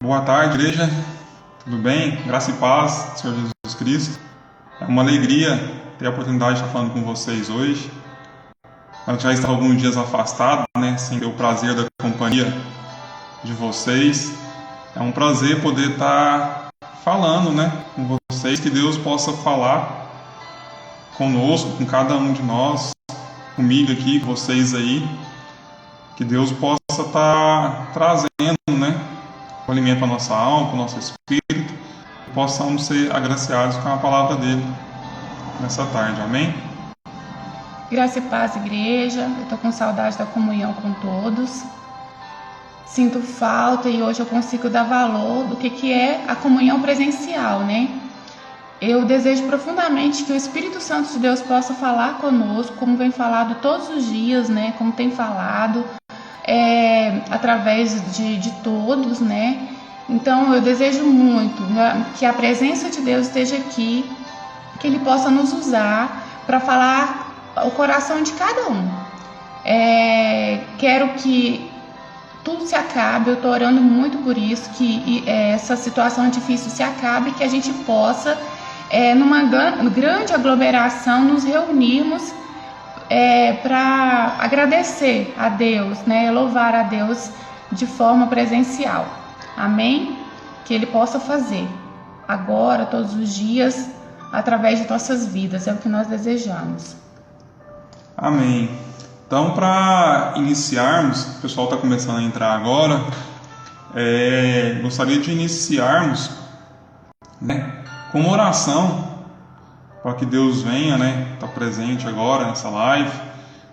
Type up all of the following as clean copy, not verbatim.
Boa tarde, igreja. Tudo bem? Graça e paz, Senhor Jesus Cristo. É uma alegria ter a oportunidade de estar falando com vocês hoje. Nós já estamos alguns dias afastados, sem ter o prazer da companhia de vocês. É um prazer poder estar falando, com vocês, que Deus possa falar conosco, com cada um de nós, comigo aqui, com vocês aí. Que Deus possa estar trazendo, o alimento para a nossa alma, para o nosso espírito, e possamos ser agraciados com a palavra dele nessa tarde, amém? Graça e paz, igreja. Eu estou com saudade da comunhão com todos. Sinto falta e hoje eu consigo dar valor do que é a comunhão presencial, Eu desejo profundamente que o Espírito Santo de Deus possa falar conosco, como vem falado todos os dias, como tem falado, através de todos, Então eu desejo muito que a presença de Deus esteja aqui, que Ele possa nos usar para falar o coração de cada um. Quero que tudo se acabe, eu estou orando muito por isso, que essa situação difícil se acabe, que a gente possa, numa grande aglomeração, nos reunirmos para agradecer a Deus, louvar a Deus de forma presencial. Amém? Que Ele possa fazer agora, todos os dias, através de nossas vidas, é o que nós desejamos. Amém. Então, para iniciarmos, o pessoal está começando a entrar agora, gostaria de iniciarmos com uma oração, para que Deus venha, estar presente agora nessa live,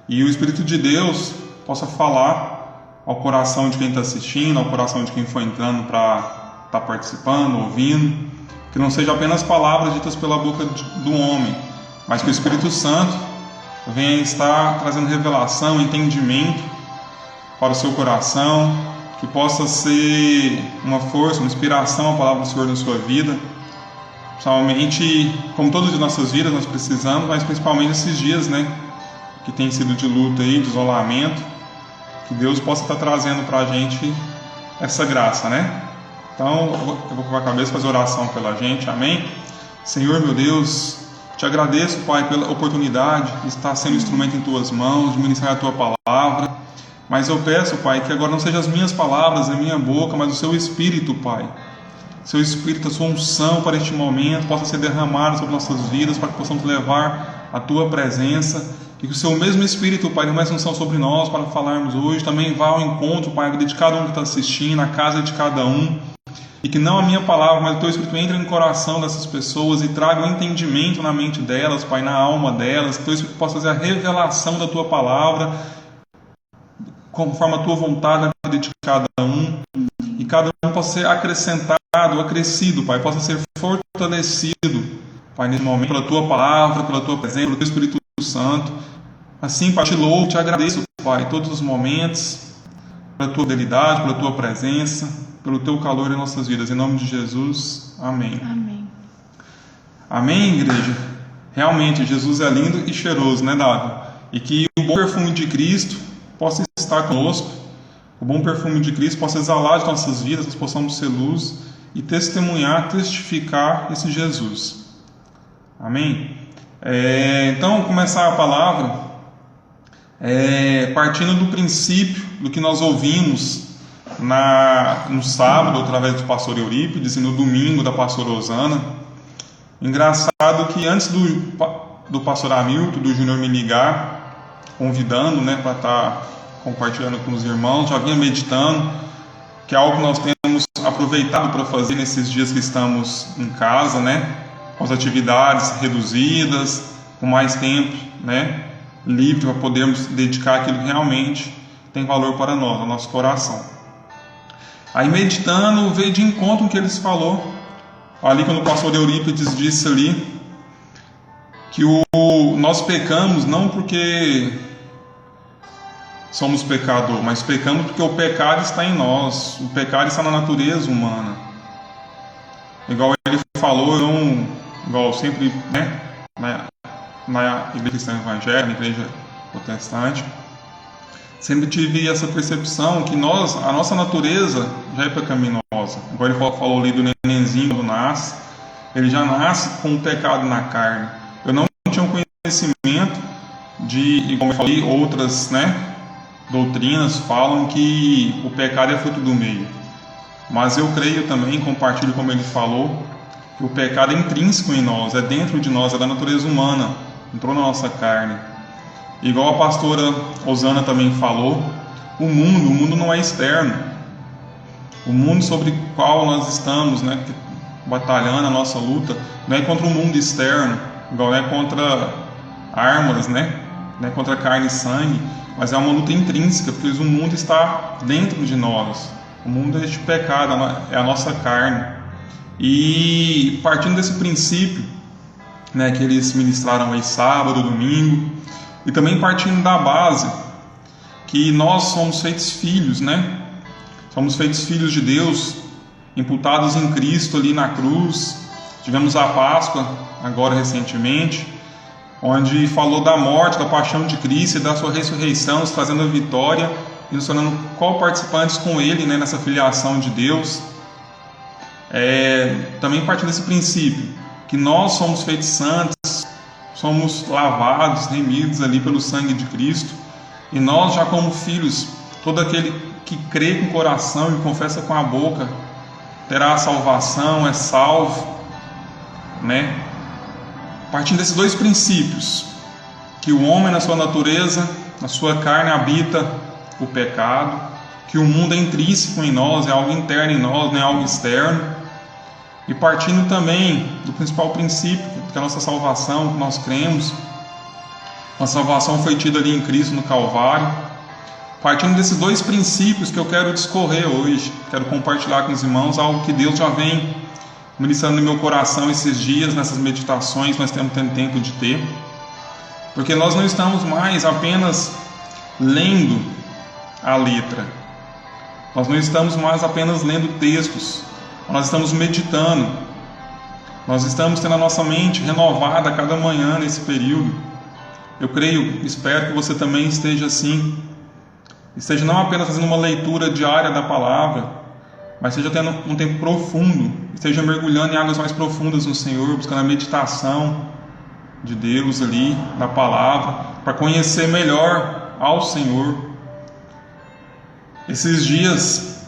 e o Espírito de Deus possa falar ao coração de quem está assistindo, ao coração de quem foi entrando para estar participando, ouvindo, que não seja apenas palavras ditas pela boca do homem, mas que o Espírito Santo venha estar trazendo revelação, entendimento para o seu coração, que possa ser uma força, uma inspiração a palavra do Senhor na sua vida. Principalmente, como todas as nossas vidas nós precisamos, mas principalmente esses dias, que tem sido de luta aí, de isolamento, que Deus possa estar trazendo para a gente essa graça, Então, eu vou colocar a cabeça e fazer oração pela gente, amém? Senhor, meu Deus, te agradeço, Pai, pela oportunidade de estar sendo instrumento em Tuas mãos, de ministrar a Tua palavra, mas eu peço, Pai, que agora não sejam as minhas palavras, a minha boca, mas o Seu Espírito, Pai. Seu Espírito, a Sua unção para este momento possa ser derramada sobre nossas vidas, para que possamos levar a Tua presença, e que o Seu mesmo Espírito, Pai, derrame essa unção sobre nós para falarmos hoje, também vá ao encontro, Pai, de cada um que está assistindo, a casa de cada um, e que não a minha palavra, mas o Teu Espírito entre no coração dessas pessoas e traga um entendimento na mente delas, Pai, na alma delas, que o Teu Espírito possa fazer a revelação da Tua palavra, conforme a Tua vontade na vida de cada um, e cada um possa ser acrescentado, acrescido, Pai, possa ser fortalecido, Pai, nesse momento, pela Tua palavra, pela Tua presença, pelo Teu Espírito Santo. Assim, Pai, te louvo, te agradeço, Pai, todos os momentos, pela Tua fidelidade, pela Tua presença, pelo Teu calor em nossas vidas. Em nome de Jesus, amém. Amém. Amém, igreja? Realmente, Jesus é lindo e cheiroso, Davi? E que o bom perfume de Cristo possa estar conosco, o bom perfume de Cristo possa exalar de nossas vidas, nós possamos ser luz e testemunhar, testificar esse Jesus. Amém? Então, começar a palavra partindo do princípio do que nós ouvimos no sábado, através do pastor Eurípides, e no domingo da pastora Osana. Engraçado que antes do pastor Hamilton, do Júnior me ligar, convidando para estar compartilhando com os irmãos, já vinha meditando, que é algo que nós temos aproveitado para fazer nesses dias que estamos em casa, com as atividades reduzidas, com mais tempo livre para podermos dedicar aquilo que realmente tem valor para nós, ao nosso coração. Aí meditando, veio de encontro com o que eles falou, ali quando o pastor Eurípides disse ali, que nós pecamos não porque somos pecadores, mas pecamos porque o pecado está em nós, o pecado está na natureza humana. Igual ele falou, igual sempre, na igreja cristã evangélica, na igreja protestante, sempre tive essa percepção que a nossa natureza já é pecaminosa. pecaminosa. Agora ele falou ali do nenenzinho quando nasce, ele já nasce com o pecado na carne. Eu não tinha um conhecimento de, como eu falei, outras, doutrinas falam que o pecado é fruto do meio. Mas eu creio também, compartilho como ele falou, que o pecado é intrínseco em nós, é dentro de nós, é da natureza humana, entrou na nossa carne. Igual a pastora Osana também falou, o mundo não é externo. O mundo sobre o qual nós estamos, batalhando a nossa luta, não é contra o mundo externo, igual é contra armas, não é contra carne e sangue, mas é uma luta intrínseca, porque o mundo está dentro de nós. O mundo é este pecado, é a nossa carne. E partindo desse princípio, que eles ministraram aí sábado, domingo, e também partindo da base que nós somos feitos filhos, somos feitos filhos de Deus, imputados em Cristo ali na cruz. Tivemos a Páscoa agora recentemente, onde falou da morte, da paixão de Cristo e da sua ressurreição, nos trazendo a vitória e nos tornando co-participantes com Ele, nessa filiação de Deus. Também partindo desse princípio, que nós somos feitos santos, somos lavados, remidos ali pelo sangue de Cristo, e nós já como filhos, todo aquele que crê com o coração e confessa com a boca, terá a salvação, é salvo, Partindo desses dois princípios, que o homem na sua natureza, na sua carne habita o pecado, que o mundo é intrínseco em nós, é algo interno em nós, não é algo externo. E partindo também do principal princípio, que é a nossa salvação, que nós cremos, a salvação foi tida ali em Cristo no Calvário. Partindo desses dois princípios que eu quero discorrer hoje, quero compartilhar com os irmãos algo que Deus já vem ministrando no meu coração esses dias, nessas meditações nós temos tendo tempo de ter, porque nós não estamos mais apenas lendo a letra, nós não estamos mais apenas lendo textos, nós estamos meditando, nós estamos tendo a nossa mente renovada a cada manhã nesse período. Eu creio, espero que você também esteja assim, esteja não apenas fazendo uma leitura diária da palavra, mas esteja tendo um tempo profundo, esteja mergulhando em águas mais profundas no Senhor, buscando a meditação de Deus ali, da palavra, para conhecer melhor ao Senhor. Esses dias,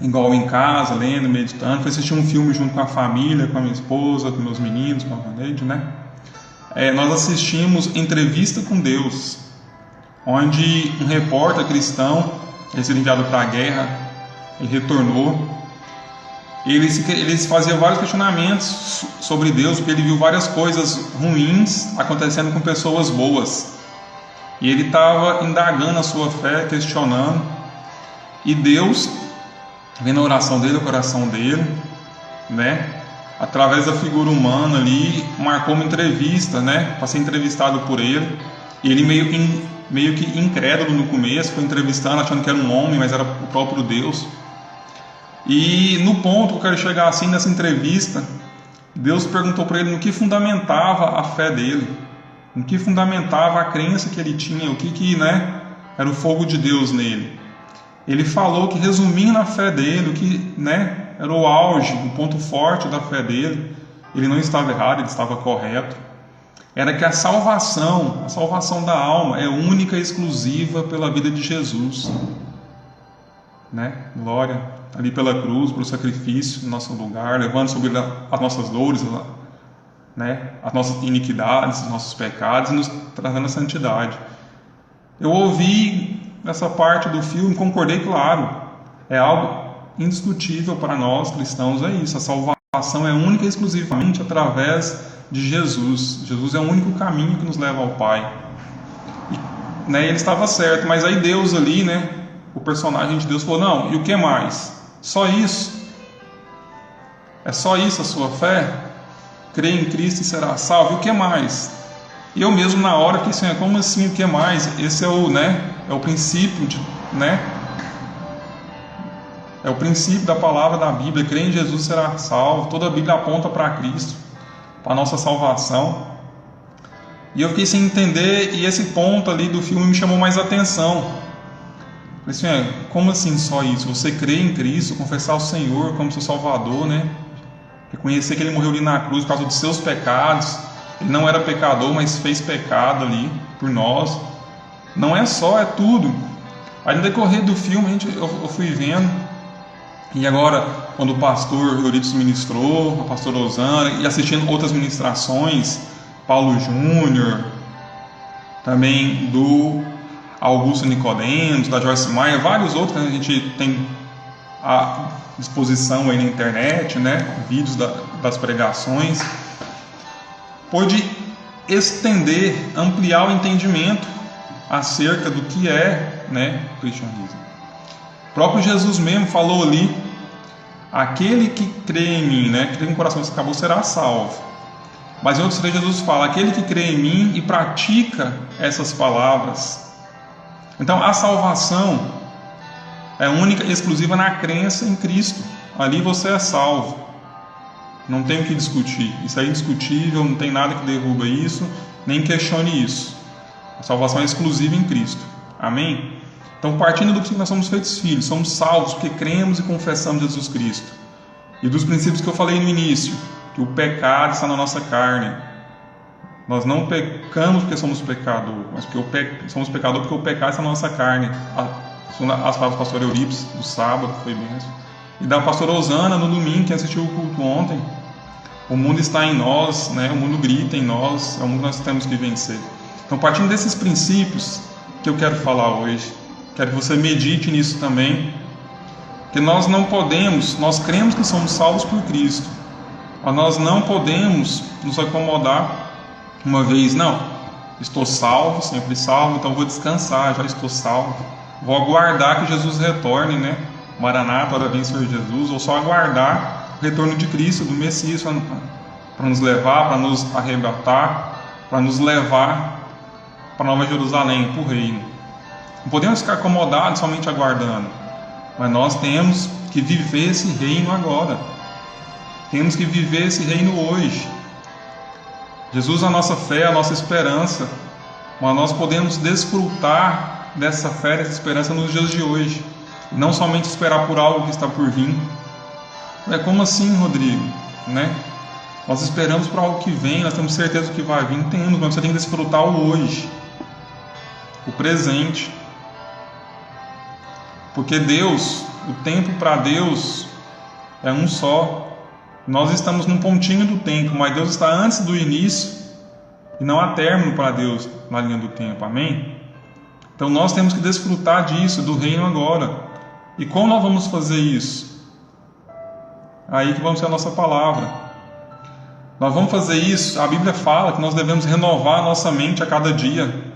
igual em casa, lendo, meditando, fui assistir um filme junto com a família, com a minha esposa, com meus meninos, com a Vaneide, nós assistimos Entrevista com Deus, onde um repórter cristão, ele foi enviado para a guerra, ele retornou, eles faziam vários questionamentos sobre Deus, porque ele viu várias coisas ruins acontecendo com pessoas boas, e ele estava indagando a sua fé, questionando, e Deus, vendo a oração dele, o coração dele, através da figura humana ali, marcou uma entrevista, para ser entrevistado por ele, e ele meio que incrédulo no começo, foi entrevistando, achando que era um homem, mas era o próprio Deus. E no ponto que eu quero chegar assim nessa entrevista, Deus perguntou para ele no que fundamentava a fé dele, no que fundamentava a crença que ele tinha, o que era o fogo de Deus nele. Ele falou que, resumindo a fé dele, o que era o auge, o ponto forte da fé dele, ele não estava errado, ele estava correto, era que a salvação da alma é única e exclusiva pela vida de Jesus, glória, ali pela cruz, pelo sacrifício no nosso lugar, levando sobre as nossas dores, as nossas iniquidades, os nossos pecados, e nos trazendo a santidade. Eu ouvi essa parte do filme, concordei, claro, é algo indiscutível para nós cristãos, é isso, a salvação é única e exclusivamente através de Jesus. Jesus é o único caminho que nos leva ao Pai. E, ele estava certo, mas aí Deus ali, o personagem de Deus falou, não, e o que mais? Só isso? É só isso a sua fé? Crê em Cristo e será salvo, e o que mais? E eu mesmo na hora que Senhor, como assim, o que mais? Esse é o princípio é o princípio da palavra da Bíblia, crer em Jesus será salvo. Toda a Bíblia aponta para Cristo, para a nossa salvação. E eu fiquei sem entender, e esse ponto ali do filme me chamou mais atenção. Assim, como assim só isso? Você crer em Cristo, confessar o Senhor como seu Salvador, né? Reconhecer que Ele morreu ali na cruz por causa dos seus pecados. Ele não era pecador, mas fez pecado ali por nós. Não é só, é tudo. Aí no decorrer do filme eu fui vendo. E agora, quando o pastor Euripides ministrou, a pastora Osana, e assistindo outras ministrações, Paulo Júnior, também do Augusto Nicodemos, da Joyce Meyer, vários outros, né? A gente tem à disposição aí na internet, né? Vídeos das pregações. Pôde estender, ampliar o entendimento acerca do que é, né, o cristianismo. O próprio Jesus mesmo falou ali: aquele que crê em mim, né, que crê no coração que acabou, será salvo. Mas em outros trechos Jesus fala: aquele que crê em mim e pratica essas palavras. Então a salvação é única e exclusiva na crença em Cristo. Ali você é salvo. Não tem o que discutir. Isso é indiscutível, não tem nada que derruba isso, nem questione isso. A salvação é exclusiva em Cristo. Amém? Então, partindo do que nós somos feitos filhos, somos salvos porque cremos e confessamos Jesus Cristo. E dos princípios que eu falei no início, que o pecado está na nossa carne. Nós não pecamos porque somos pecadores, mas porque somos pecadores porque o pecado está na nossa carne. As palavras do pastor Euripides, do sábado, foi benção. E da pastora Osana, no domingo, que assistiu o culto ontem. O mundo está em nós, né? O mundo grita em nós, é o mundo que nós temos que vencer. Então, partindo desses princípios que eu quero falar hoje, quero que você medite nisso também, que nós não podemos, nós cremos que somos salvos por Cristo, mas nós não podemos nos acomodar uma vez, não, estou salvo, sempre salvo, então vou descansar, já estou salvo, vou aguardar que Jesus retorne, né? Maranata, ora vem Senhor Jesus, ou só aguardar o retorno de Cristo, do Messias, para nos levar, para nos arrebatar, para nos levar para Nova Jerusalém, para o reino. Não podemos ficar acomodados somente aguardando, mas nós temos que viver esse reino agora. Temos que viver esse reino hoje. Jesus é a nossa fé, a nossa esperança, mas nós podemos desfrutar dessa fé, dessa esperança nos dias de hoje. Não somente esperar por algo que está por vir. É como assim, Rodrigo? Né? Nós esperamos por algo que vem, nós temos certeza do que vai vir, temos, mas você tem que desfrutar o hoje, o presente. Porque Deus, o tempo para Deus é um só. Nós estamos num pontinho do tempo, mas Deus está antes do início e não há término para Deus na linha do tempo. Amém? Então nós temos que desfrutar disso, do reino agora. E como nós vamos fazer isso? Aí que vamos ter a nossa palavra. Nós vamos fazer isso, a Bíblia fala que nós devemos renovar a nossa mente a cada dia.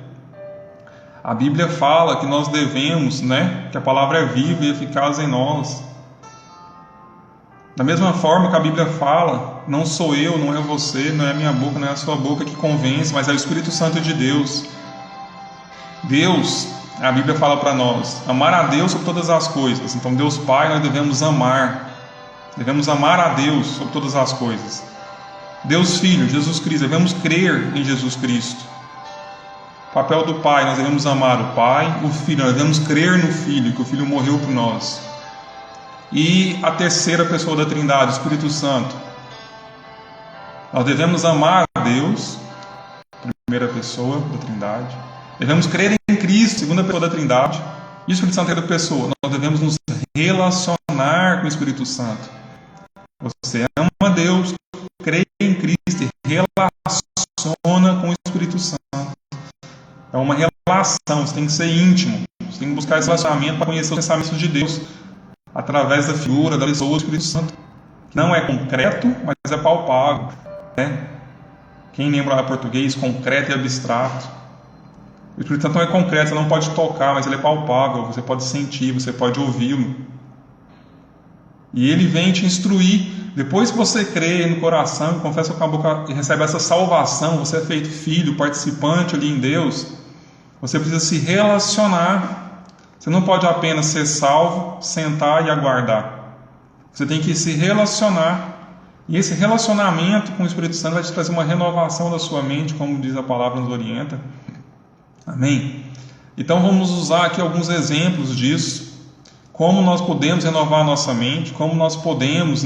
A Bíblia fala que nós devemos, né, que a palavra é viva e eficaz em nós. Da mesma forma que a Bíblia fala, não sou eu, não é você, não é a minha boca, não é a sua boca que convence, mas é o Espírito Santo de Deus. Deus, a Bíblia fala para nós, amar a Deus sobre todas as coisas. Então Deus Pai nós devemos amar a Deus sobre todas as coisas. Deus Filho, Jesus Cristo, devemos crer em Jesus Cristo. O papel do Pai, nós devemos amar o Pai, o Filho, nós devemos crer no Filho, que o Filho morreu por nós. E a terceira pessoa da Trindade, o Espírito Santo. Nós devemos amar a Deus, primeira pessoa da Trindade. Devemos crer em Cristo, segunda pessoa da Trindade. E o Espírito Santo é terceira pessoa. Nós devemos nos relacionar com o Espírito Santo. Você ama a Deus, crê em Cristo e relaciona com o Espírito Santo. É uma relação, você tem que ser íntimo. Você tem que buscar esse relacionamento para conhecer os pensamentos de Deus através da figura, da pessoa do Espírito Santo. Não é concreto, mas é palpável, né? Quem lembra português, concreto e abstrato. O Espírito Santo não é concreto, você não pode tocar, mas ele é palpável, você pode sentir, você pode ouvi-lo. E ele vem te instruir. Depois que você crê no coração, confessa com a boca e recebe essa salvação, você é feito filho, participante ali em Deus, você precisa se relacionar. Você não pode apenas ser salvo, sentar e aguardar. Você tem que se relacionar. E esse relacionamento com o Espírito Santo vai te trazer uma renovação da sua mente, como diz a palavra nos orienta. Amém? Então vamos usar aqui alguns exemplos disso, como nós podemos renovar a nossa mente, como nós podemos,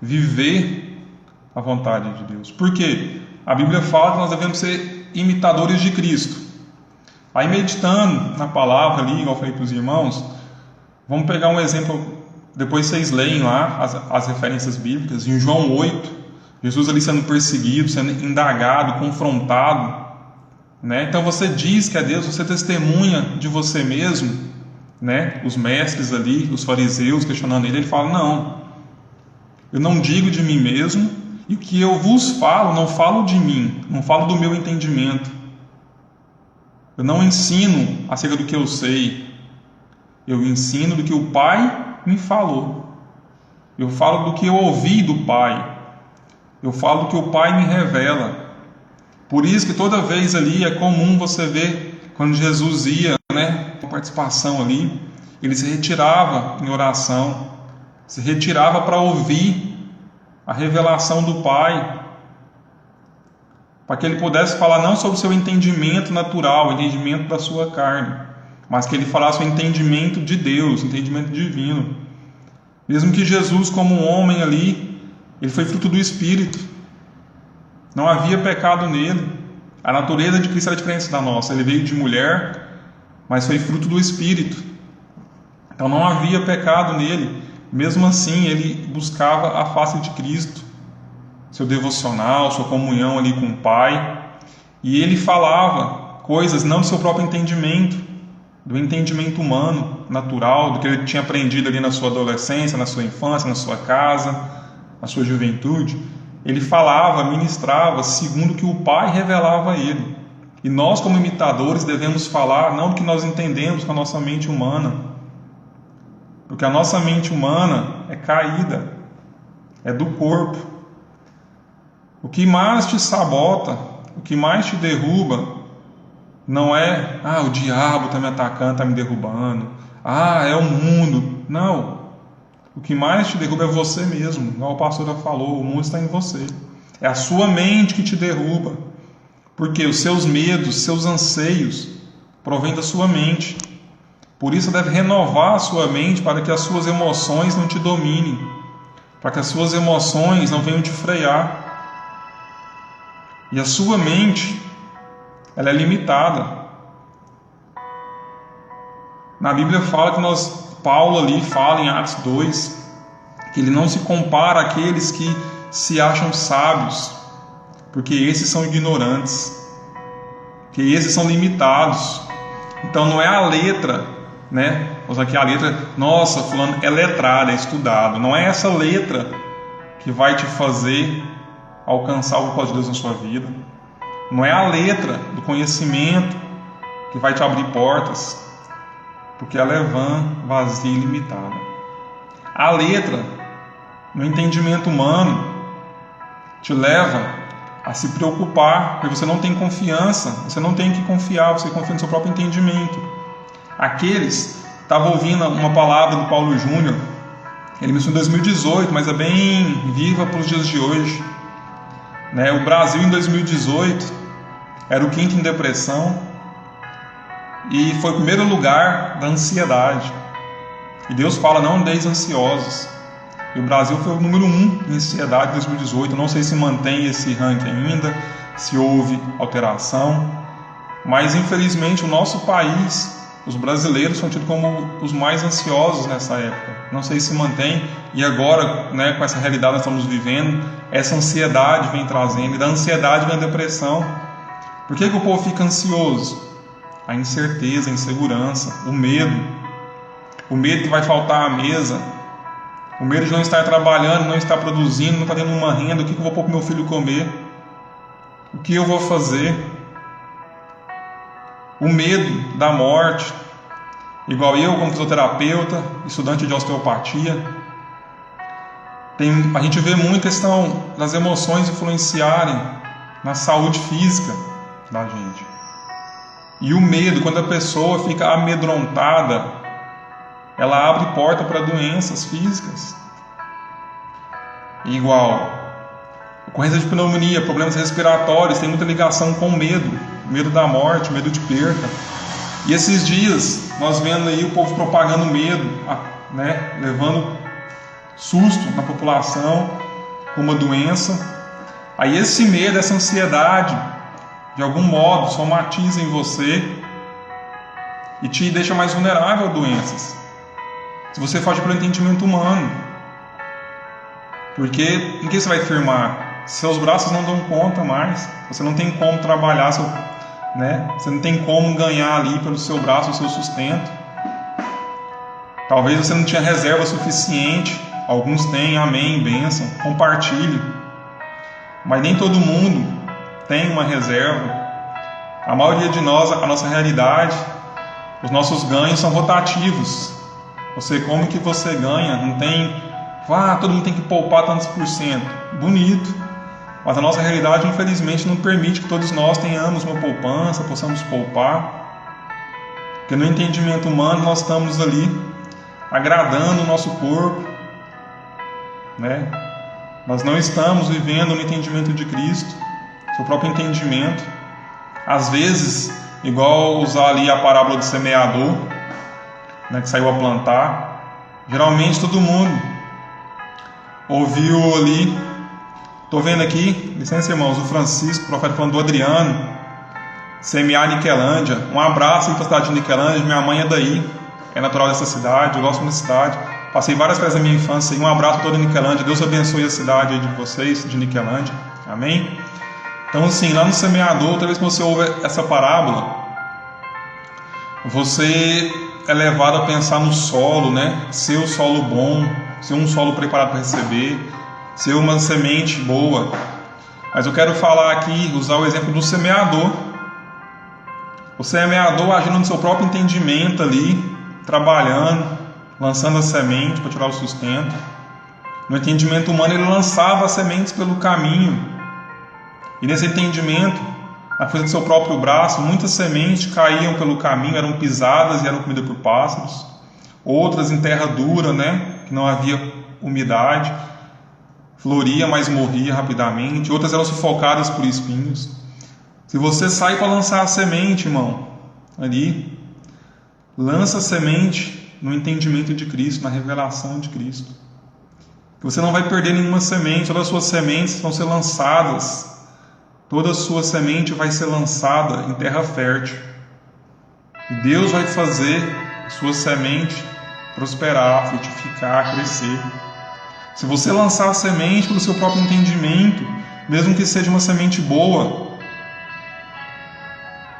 viver a vontade de Deus. Por quê? A Bíblia fala que nós devemos ser imitadores de Cristo. Aí meditando na palavra ali, igual eu falei para os irmãos, vamos pegar um exemplo, depois vocês leem lá as referências bíblicas, em João 8, Jesus ali sendo perseguido, sendo indagado, confrontado, Então você diz que é Deus, você testemunha de você mesmo, Os mestres ali, os fariseus questionando ele fala, não, eu não digo de mim mesmo, e o que eu vos falo, não falo de mim, não falo do meu entendimento. Eu não ensino acerca do que eu sei, eu ensino do que o Pai me falou. Eu falo do que eu ouvi do Pai, eu falo do que o Pai me revela. Por isso que toda vez ali é comum você ver, quando Jesus ia, com participação ali, ele se retirava em oração, se retirava para ouvir a revelação do Pai, para que ele pudesse falar não sobre o seu entendimento natural, o entendimento da sua carne, mas que ele falasse o entendimento de Deus, o entendimento divino. Mesmo que Jesus, como um homem ali, ele foi fruto do Espírito, não havia pecado nele, a natureza de Cristo era diferente da nossa, ele veio de mulher, mas foi fruto do Espírito, então não havia pecado nele. Mesmo assim, ele buscava a face de Cristo, seu devocional, sua comunhão ali com o Pai, e ele falava coisas não do seu próprio entendimento, do entendimento humano, natural, do que ele tinha aprendido ali na sua adolescência, na sua infância, na sua casa, na sua juventude. Ele falava, ministrava segundo o que o Pai revelava a ele. E nós, como imitadores, devemos falar não do que nós entendemos com a nossa mente humana, porque a nossa mente humana é caída, é do corpo. O que mais te sabota, o que mais te derruba, não é, o diabo está me atacando, está me derrubando, é o mundo. Não, o que mais te derruba é você mesmo, igual a pastora falou, o mundo está em você. É a sua mente que te derruba, porque os seus medos, seus anseios, provêm da sua mente. Por isso deve renovar a sua mente para que as suas emoções não te dominem, para que as suas emoções não venham te frear. E a sua mente, ela é limitada. Na Bíblia fala que Paulo ali fala em Atos 2, que ele não se compara àqueles que se acham sábios, porque esses são ignorantes, porque esses são limitados. Então não é a letra, Usa aqui a letra, nossa, fulano é letrado, é estudado. Não é essa letra que vai te fazer alcançar o propósito de Deus na sua vida. Não é a letra do conhecimento que vai te abrir portas, porque ela é vã, vazia e limitada. A letra, no entendimento humano, te leva a se preocupar, porque você não tem confiança, você não tem que confiar, você confia no seu próprio entendimento. Aqueles estavam ouvindo uma palavra do Paulo Júnior, ele mencionou em 2018, mas é bem viva para os dias de hoje. O Brasil em 2018 era o 5º em depressão e foi o primeiro lugar da ansiedade. E Deus fala, não andeis ansiosos. E o Brasil foi o número 1 em ansiedade em 2018. Eu não sei se mantém esse ranking ainda, se houve alteração, mas infelizmente o nosso país, os brasileiros são tidos como os mais ansiosos nessa época. Não sei se mantém, e agora, com essa realidade que nós estamos vivendo, essa ansiedade vem trazendo, e da ansiedade vem a depressão. Por que o povo fica ansioso? A incerteza, a insegurança, o medo que vai faltar à mesa, o medo de não estar trabalhando, não estar produzindo, não estar tendo uma renda. O que eu vou pôr para o meu filho comer? O que eu vou fazer? O medo da morte, igual eu como fisioterapeuta, estudante de osteopatia, a gente vê muito a questão das emoções influenciarem na saúde física da gente. E o medo, quando a pessoa fica amedrontada, ela abre porta para doenças físicas. Igual ocorrência de pneumonia, problemas respiratórios, tem muita ligação com o medo da morte, medo de perca. E esses dias, nós vendo aí o povo propagando medo, né, levando susto na população com uma doença. Aí esse medo, essa ansiedade, de algum modo, somatiza em você e te deixa mais vulnerável a doenças. Se você foge pelo entendimento humano. Porque em que você vai firmar? Seus braços não dão conta mais. Você não tem como trabalhar, né? Você não tem como ganhar ali pelo seu braço o seu sustento. Talvez você não tinha reserva suficiente. Alguns têm, amém, bênção. Compartilhe. Mas nem todo mundo tem uma reserva. A maioria de nós, a nossa realidade, os nossos ganhos são rotativos. Você come o que você ganha, não tem, todo mundo tem que poupar tantos %. Bonito, mas a nossa realidade infelizmente não permite que todos nós tenhamos uma poupança, possamos poupar. Porque no entendimento humano nós estamos ali agradando o nosso corpo, né? Nós não estamos vivendo no entendimento de Cristo, seu próprio entendimento. Às vezes, igual usar ali a parábola do semeador, né, que saiu a plantar. Geralmente todo mundo ouviu ali. Estou vendo aqui, licença irmãos, o Francisco, o profeta, falando do Adriano, semear Niquelândia. Um abraço aí para a cidade de Niquelândia. Minha mãe é daí, é natural dessa cidade, eu gosto da cidade. Passei várias vezes da minha infância aí. Um abraço a toda Niquelândia. Deus abençoe a cidade aí de vocês, de Niquelândia. Amém? Então, assim, lá no semeador, toda vez que você ouve essa parábola, você é levado a pensar no solo, né? Ser o solo bom, ser um solo preparado para receber, ser uma semente boa. Mas eu quero falar aqui, usar o exemplo do semeador. O semeador agindo no seu próprio entendimento ali, trabalhando, lançando a semente para tirar o sustento. No entendimento humano, ele lançava as sementes pelo caminho. E nesse entendimento, na força do seu próprio braço, muitas sementes caíam pelo caminho, eram pisadas e eram comidas por pássaros. Outras em terra dura, né, que não havia umidade, floria, mas morria rapidamente. Outras eram sufocadas por espinhos. Se você sai para lançar a semente, irmão, ali, lança a semente no entendimento de Cristo, na revelação de Cristo. Você não vai perder nenhuma semente, todas as suas sementes vão ser lançadas. Toda a sua semente vai ser lançada em terra fértil. E Deus vai fazer a sua semente prosperar, frutificar, crescer. Se você lançar a semente pelo seu próprio entendimento, mesmo que seja uma semente boa,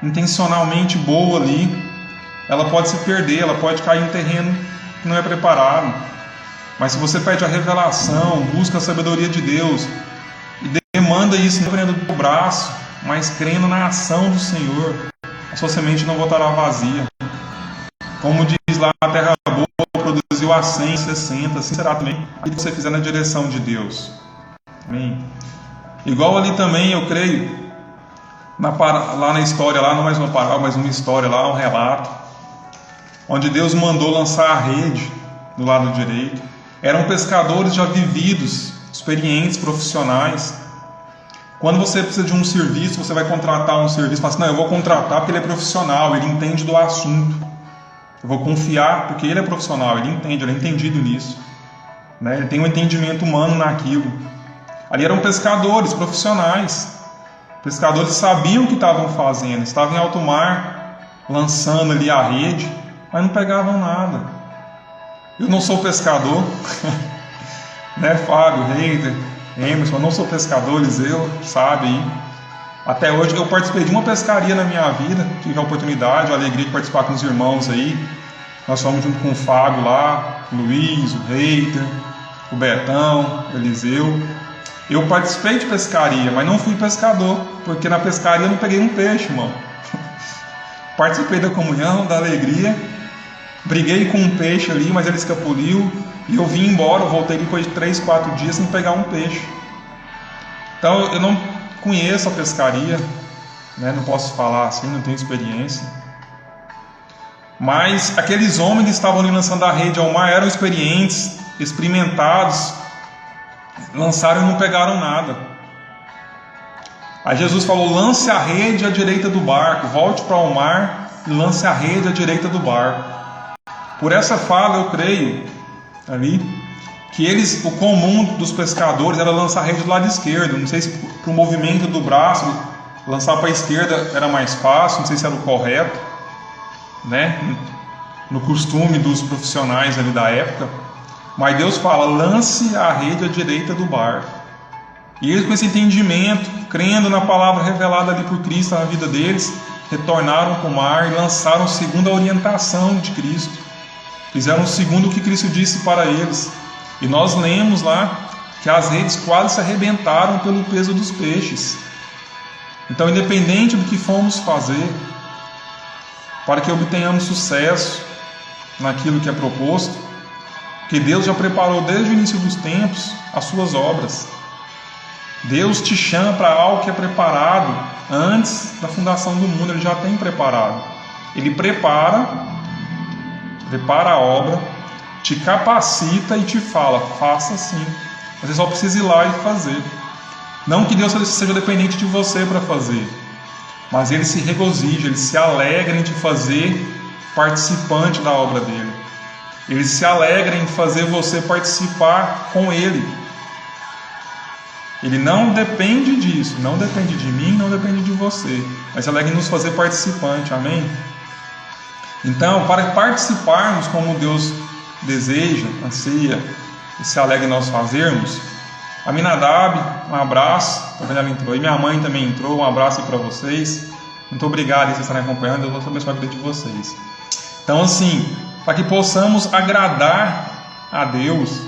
intencionalmente boa ali, ela pode se perder, ela pode cair em terreno que não é preparado. Mas se você pede a revelação, busca a sabedoria de Deus, demanda isso não crendo do braço, mas crendo na ação do Senhor, a sua semente não voltará vazia. Como diz lá, a terra boa produziu a 100, 60, assim será também aquilo que você fizer na direção de Deus. Amém? Igual ali também, eu creio, lá na história, lá não mais uma parábola, mas uma história lá, um relato, onde Deus mandou lançar a rede do lado direito. Eram pescadores já vividos, experientes, profissionais. Quando você precisa de um serviço, você vai contratar um serviço, fala assim, não, eu vou contratar porque ele é profissional, ele entende do assunto. Eu vou confiar porque ele é profissional, ele entende, ele é entendido nisso. Né? Ele tem um entendimento humano naquilo. Ali eram pescadores profissionais. Pescadores sabiam o que estavam fazendo, estavam em alto mar, lançando ali a rede, mas não pegavam nada. Eu não sou pescador, né, Fábio, Reiter, Emerson, eu não sou pescador, Eliseu, sabe? Até hoje eu participei de uma pescaria na minha vida, tive a oportunidade, a alegria de participar com os irmãos aí. Nós fomos junto com o Fábio lá, o Luiz, o Reiter, o Betão, o Eliseu. Eu participei de pescaria, mas não fui pescador, porque na pescaria eu não peguei um peixe, irmão. Participei da comunhão, da alegria, briguei com um peixe ali, mas ele escapuliu, e eu vim embora, eu voltei depois de 3, 4 dias sem pegar um peixe. Então eu não conheço a pescaria, né? Não posso falar assim, não tenho experiência. Mas aqueles homens que estavam ali lançando a rede ao mar eram experientes, experimentados, lançaram e não pegaram nada. Aí Jesus falou, lance a rede à direita do barco, volte para o mar e lance a rede à direita do barco. Por essa fala eu creio ali que o comum dos pescadores era lançar a rede do lado esquerdo. Não sei se para o movimento do braço lançar para a esquerda era mais fácil, não sei se era o correto, né? No costume dos profissionais ali da época. Mas Deus fala, lance a rede à direita do barco. E eles, com esse entendimento, crendo na palavra revelada ali por Cristo na vida deles, retornaram para o mar e lançaram segundo a orientação de Cristo. Fizeram segundo o que Cristo disse para eles. E nós lemos lá que as redes quase se arrebentaram pelo peso dos peixes. Então, independente do que formos fazer, para que obtenhamos sucesso naquilo que é proposto, que Deus já preparou desde o início dos tempos as suas obras. Deus te chama para algo que é preparado antes da fundação do mundo, Ele já tem preparado. Ele prepara a obra, te capacita e te fala, faça assim. Você só precisa ir lá e fazer. Não que Deus seja dependente de você para fazer, mas Ele se regozija, Ele se alegra em te fazer participante da obra dEle. Ele se alegra em fazer você participar com Ele. Ele não depende disso, não depende de mim, não depende de você, mas se alegra em nos fazer participante, amém? Então, para participarmos como Deus deseja, anseia e se alegra em nós fazermos, a Aminadab, um abraço, ela entrou, e minha mãe também entrou, um abraço para vocês. Muito obrigado por vocês estarem acompanhando, Deus abençoe a vida de vocês. Então, assim, para que possamos agradar a Deus,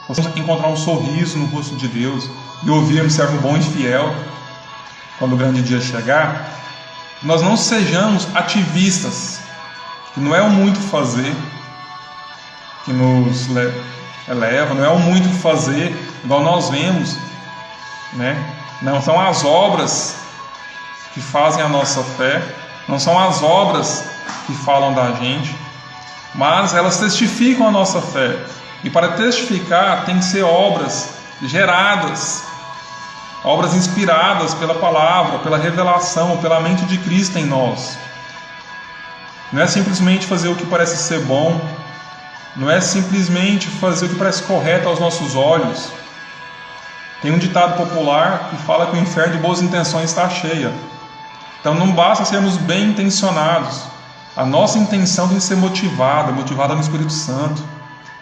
possamos encontrar um sorriso no rosto de Deus e ouvirmos servo bom e fiel quando o grande dia chegar, nós não sejamos ativistas, que não é o muito fazer que nos eleva, não é o muito fazer igual nós vemos, né? Não são as obras que fazem a nossa fé, não são as obras que falam da gente, mas elas testificam a nossa fé. E para testificar tem que ser obras geradas, obras inspiradas pela palavra, pela revelação, pela mente de Cristo em nós. Não é simplesmente fazer o que parece ser bom, não é simplesmente fazer o que parece correto aos nossos olhos. Tem um ditado popular que fala que o inferno de boas intenções está cheio. Então não basta sermos bem intencionados. A nossa intenção tem que ser motivada no Espírito Santo.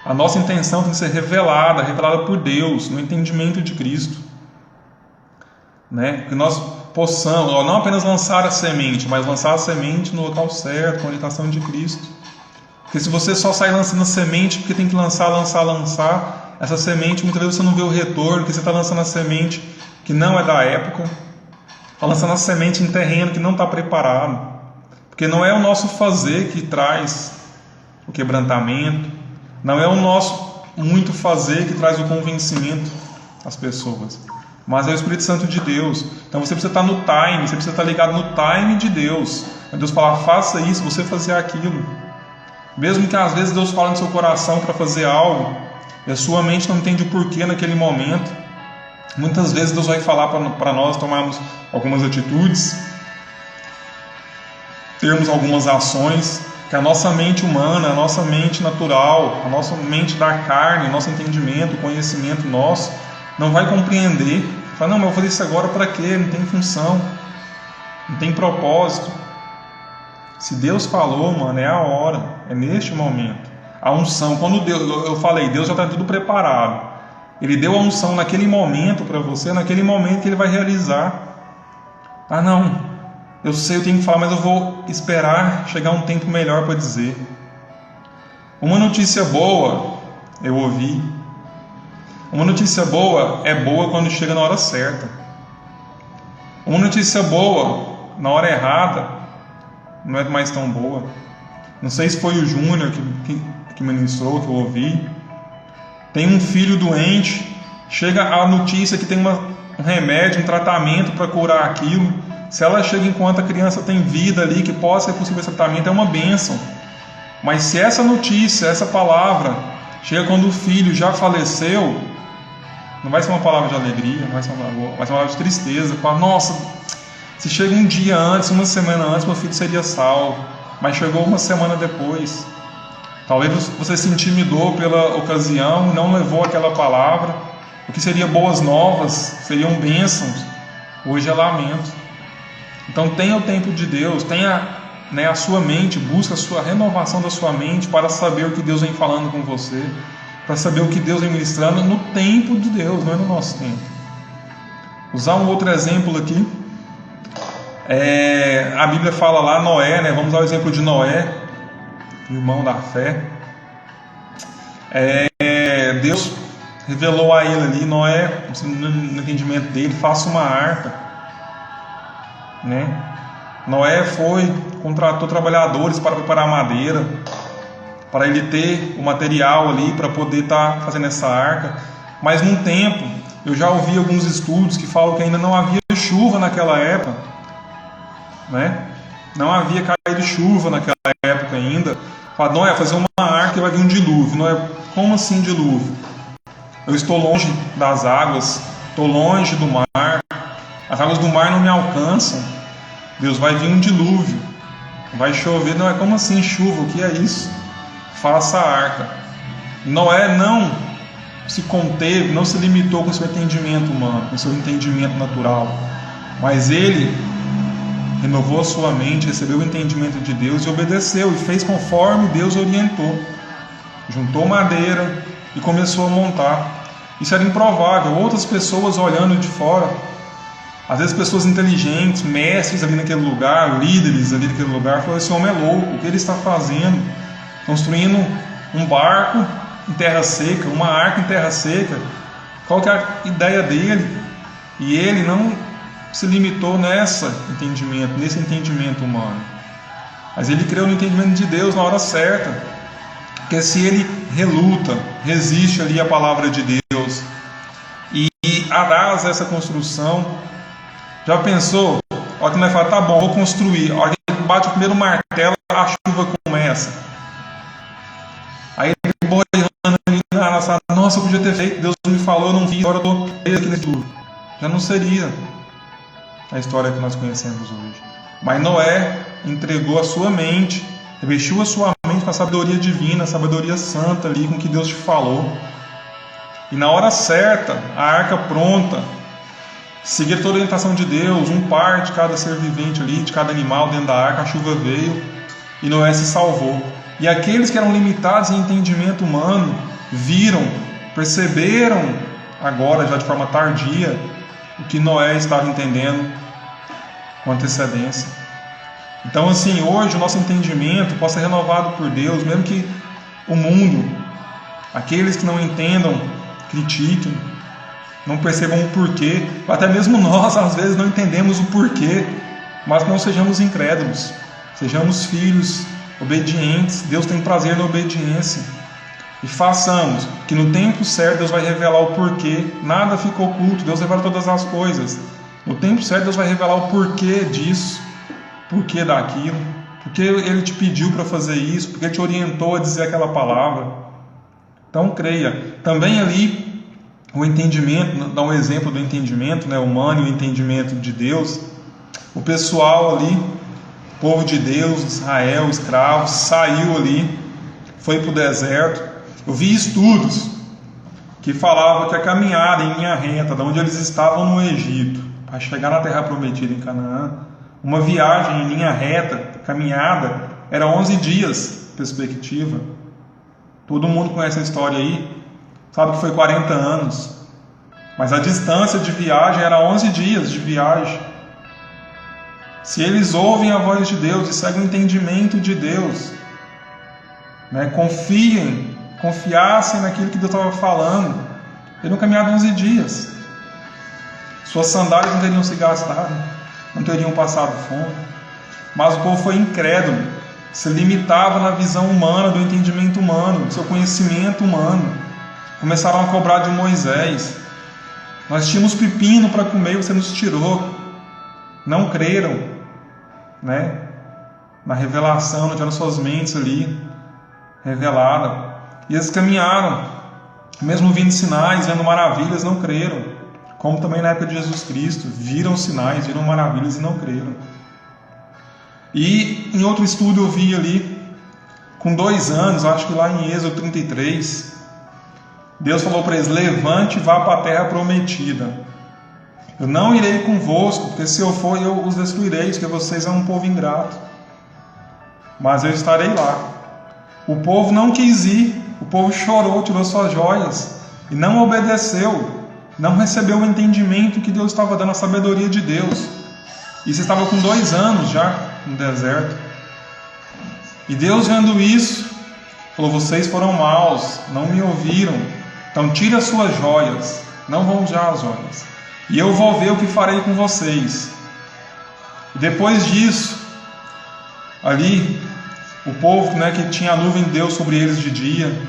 A nossa intenção tem que ser revelada por Deus, no entendimento de Cristo. Né? Que nós possamos, não apenas lançar a semente, mas lançar a semente no local certo, com a orientação de Cristo. Porque se você só sai lançando a semente porque tem que lançar, essa semente muitas vezes você não vê o retorno, porque você está lançando a semente que não é da época, está lançando a semente em terreno que não está preparado. Porque não é o nosso fazer que traz o quebrantamento, não é o nosso muito fazer que traz o convencimento às pessoas, mas é o Espírito Santo de Deus. Então você precisa estar no time, você precisa estar ligado no time de Deus. Quando Deus falar, faça isso, você fazer aquilo. Mesmo que às vezes Deus fale no seu coração para fazer algo, e a sua mente não entende o porquê naquele momento, muitas vezes Deus vai falar para nós tomarmos algumas atitudes, termos algumas ações, que a nossa mente humana, a nossa mente natural, a nossa mente da carne, o nosso entendimento, o conhecimento nosso, não vai compreender. Fala, não, mas eu vou fazer isso agora para quê? Não tem função, não tem propósito. Se Deus falou, mano, é a hora, é neste momento. A unção, quando eu falei, Deus já está tudo preparado. Ele deu a unção naquele momento para você, naquele momento que Ele vai realizar. Ah, não, eu sei, eu tenho que falar, mas eu vou esperar chegar um tempo melhor para dizer. Uma notícia boa, eu ouvi. Uma notícia boa é boa quando chega na hora certa. Uma notícia boa, na hora errada, não é mais tão boa. Não sei se foi o Júnior que ministrou, que eu ouvi. Tem um filho doente, chega a notícia que tem um remédio, um tratamento para curar aquilo. Se ela chega enquanto a criança tem vida ali, que possa ser possível esse tratamento, é uma bênção. Mas se essa notícia, essa palavra, chega quando o filho já faleceu, não vai ser uma palavra de alegria, não vai ser uma palavra de tristeza. Fala, nossa, Se chega um dia antes, uma semana antes, meu filho seria salvo. Mas chegou uma semana depois. Talvez você se intimidou pela ocasião, não levou aquela palavra. O que seria boas novas, seriam bênçãos. Hoje é lamento. Então tenha o tempo de Deus, tenha a sua mente, busca a renovação da sua mente para saber o que Deus vem falando com você, para saber o que Deus vem ministrando no tempo de Deus, não é no nosso tempo. Usar um outro exemplo aqui. A Bíblia fala lá, Noé, vamos usar o exemplo de Noé, irmão da fé. Deus revelou a ele ali, Noé, no entendimento dele, faça uma arca. Noé contratou trabalhadores para preparar madeira, para ele ter o material ali para poder estar fazendo essa arca. Mas num tempo, eu já ouvi alguns estudos que falam que ainda não havia chuva naquela época. Não havia caído chuva naquela época ainda. Fala, Noé, fazer uma arca e vai vir um dilúvio. Noé, como assim dilúvio? Eu estou longe das águas, estou longe do mar, as águas do mar não me alcançam. Deus, vai vir um dilúvio, vai chover. Noé, como assim chuva? O que é isso? Faça a arca. Noé não se conteve, não se limitou com o seu entendimento humano, com o seu entendimento natural, mas ele renovou a sua mente, recebeu o entendimento de Deus e obedeceu, e fez conforme Deus orientou. Juntou madeira e começou a montar. Isso era improvável. Outras pessoas olhando de fora, às vezes pessoas inteligentes, mestres ali naquele lugar, líderes ali naquele lugar, falaram, esse homem é louco, o que ele está fazendo? Construindo um barco em terra seca, uma arca em terra seca. Qual que é a ideia dele? E ele não se limitou nesse entendimento humano, mas ele creu no entendimento de Deus na hora certa, porque se ele reluta, resiste ali à palavra de Deus e arrasa essa construção, já pensou? A hora que nós falamos, tá bom, vou construir, a hora que bate o primeiro martelo, a chuva começa, aí ele boiando ali na sala, nossa, eu podia ter feito, Deus me falou, eu não fiz, agora eu estou aqui nesse tudo. Já não seria a história que nós conhecemos hoje. Mas Noé entregou a sua mente, revestiu a sua mente com a sabedoria divina, a sabedoria santa ali, com o que Deus te falou. E na hora certa, a arca pronta, seguir toda a orientação de Deus, um par de cada ser vivente ali, de cada animal dentro da arca, a chuva veio e Noé se salvou. E aqueles que eram limitados em entendimento humano, viram, perceberam agora, já de forma tardia, o que Noé estava entendendo com antecedência. Então, assim, hoje o nosso entendimento possa ser renovado por Deus, mesmo que o mundo, aqueles que não entendam, critiquem, não percebam o porquê, até mesmo nós às vezes não entendemos o porquê, mas não sejamos incrédulos, sejamos filhos obedientes. Deus tem prazer na obediência, e façamos que no tempo certo Deus vai revelar o porquê. Nada fica oculto, Deus revela todas as coisas. No tempo certo Deus vai revelar o porquê disso, porquê daquilo, porque Ele te pediu para fazer isso, porque Ele te orientou a dizer aquela palavra. Então creia. Também ali o entendimento, dá um exemplo do entendimento humano e o entendimento de Deus. O pessoal ali, povo de Deus, Israel, escravos, saiu ali, foi para o deserto. Eu vi estudos que falavam que a caminhada em linha reta, de onde eles estavam no Egito, para chegar na terra prometida em Canaã, uma viagem em linha reta, caminhada, era 11 dias, perspectiva. Todo mundo conhece a história aí, sabe que foi 40 anos, mas a distância de viagem era 11 dias de viagem. Se eles ouvem a voz de Deus e seguem o entendimento de Deus, confiassem naquilo que Deus estava falando, teriam caminhado 11 dias. Suas sandálias não teriam se gastado, não teriam passado fome. Mas o povo foi incrédulo, se limitava na visão humana, do entendimento humano, do seu conhecimento humano. Começaram a cobrar de Moisés. Nós tínhamos pepino para comer, você nos tirou. Não creram, na revelação, não tiveram suas mentes ali revelada. E eles caminharam, mesmo vendo sinais, vendo maravilhas, não creram. como também na época de Jesus Cristo, viram sinais, viram maravilhas e não creram. E em outro estudo eu vi ali, com 2 anos, acho que lá em Êxodo 33, Deus falou para eles: levante e vá para a terra prometida. Eu não irei convosco, porque se eu for eu os destruirei, porque vocês são um povo ingrato. Mas eu estarei lá. O povo não quis ir, o povo chorou, tirou suas joias e não obedeceu, não recebeu o entendimento que Deus estava dando, a sabedoria de Deus. E você estava com 2 anos já no deserto. E Deus, vendo isso, falou: vocês foram maus, não me ouviram, então tire as suas joias, não vão usar as joias, e eu vou ver o que farei com vocês. E depois disso, ali, o povo, que tinha a nuvem de Deus sobre eles de dia,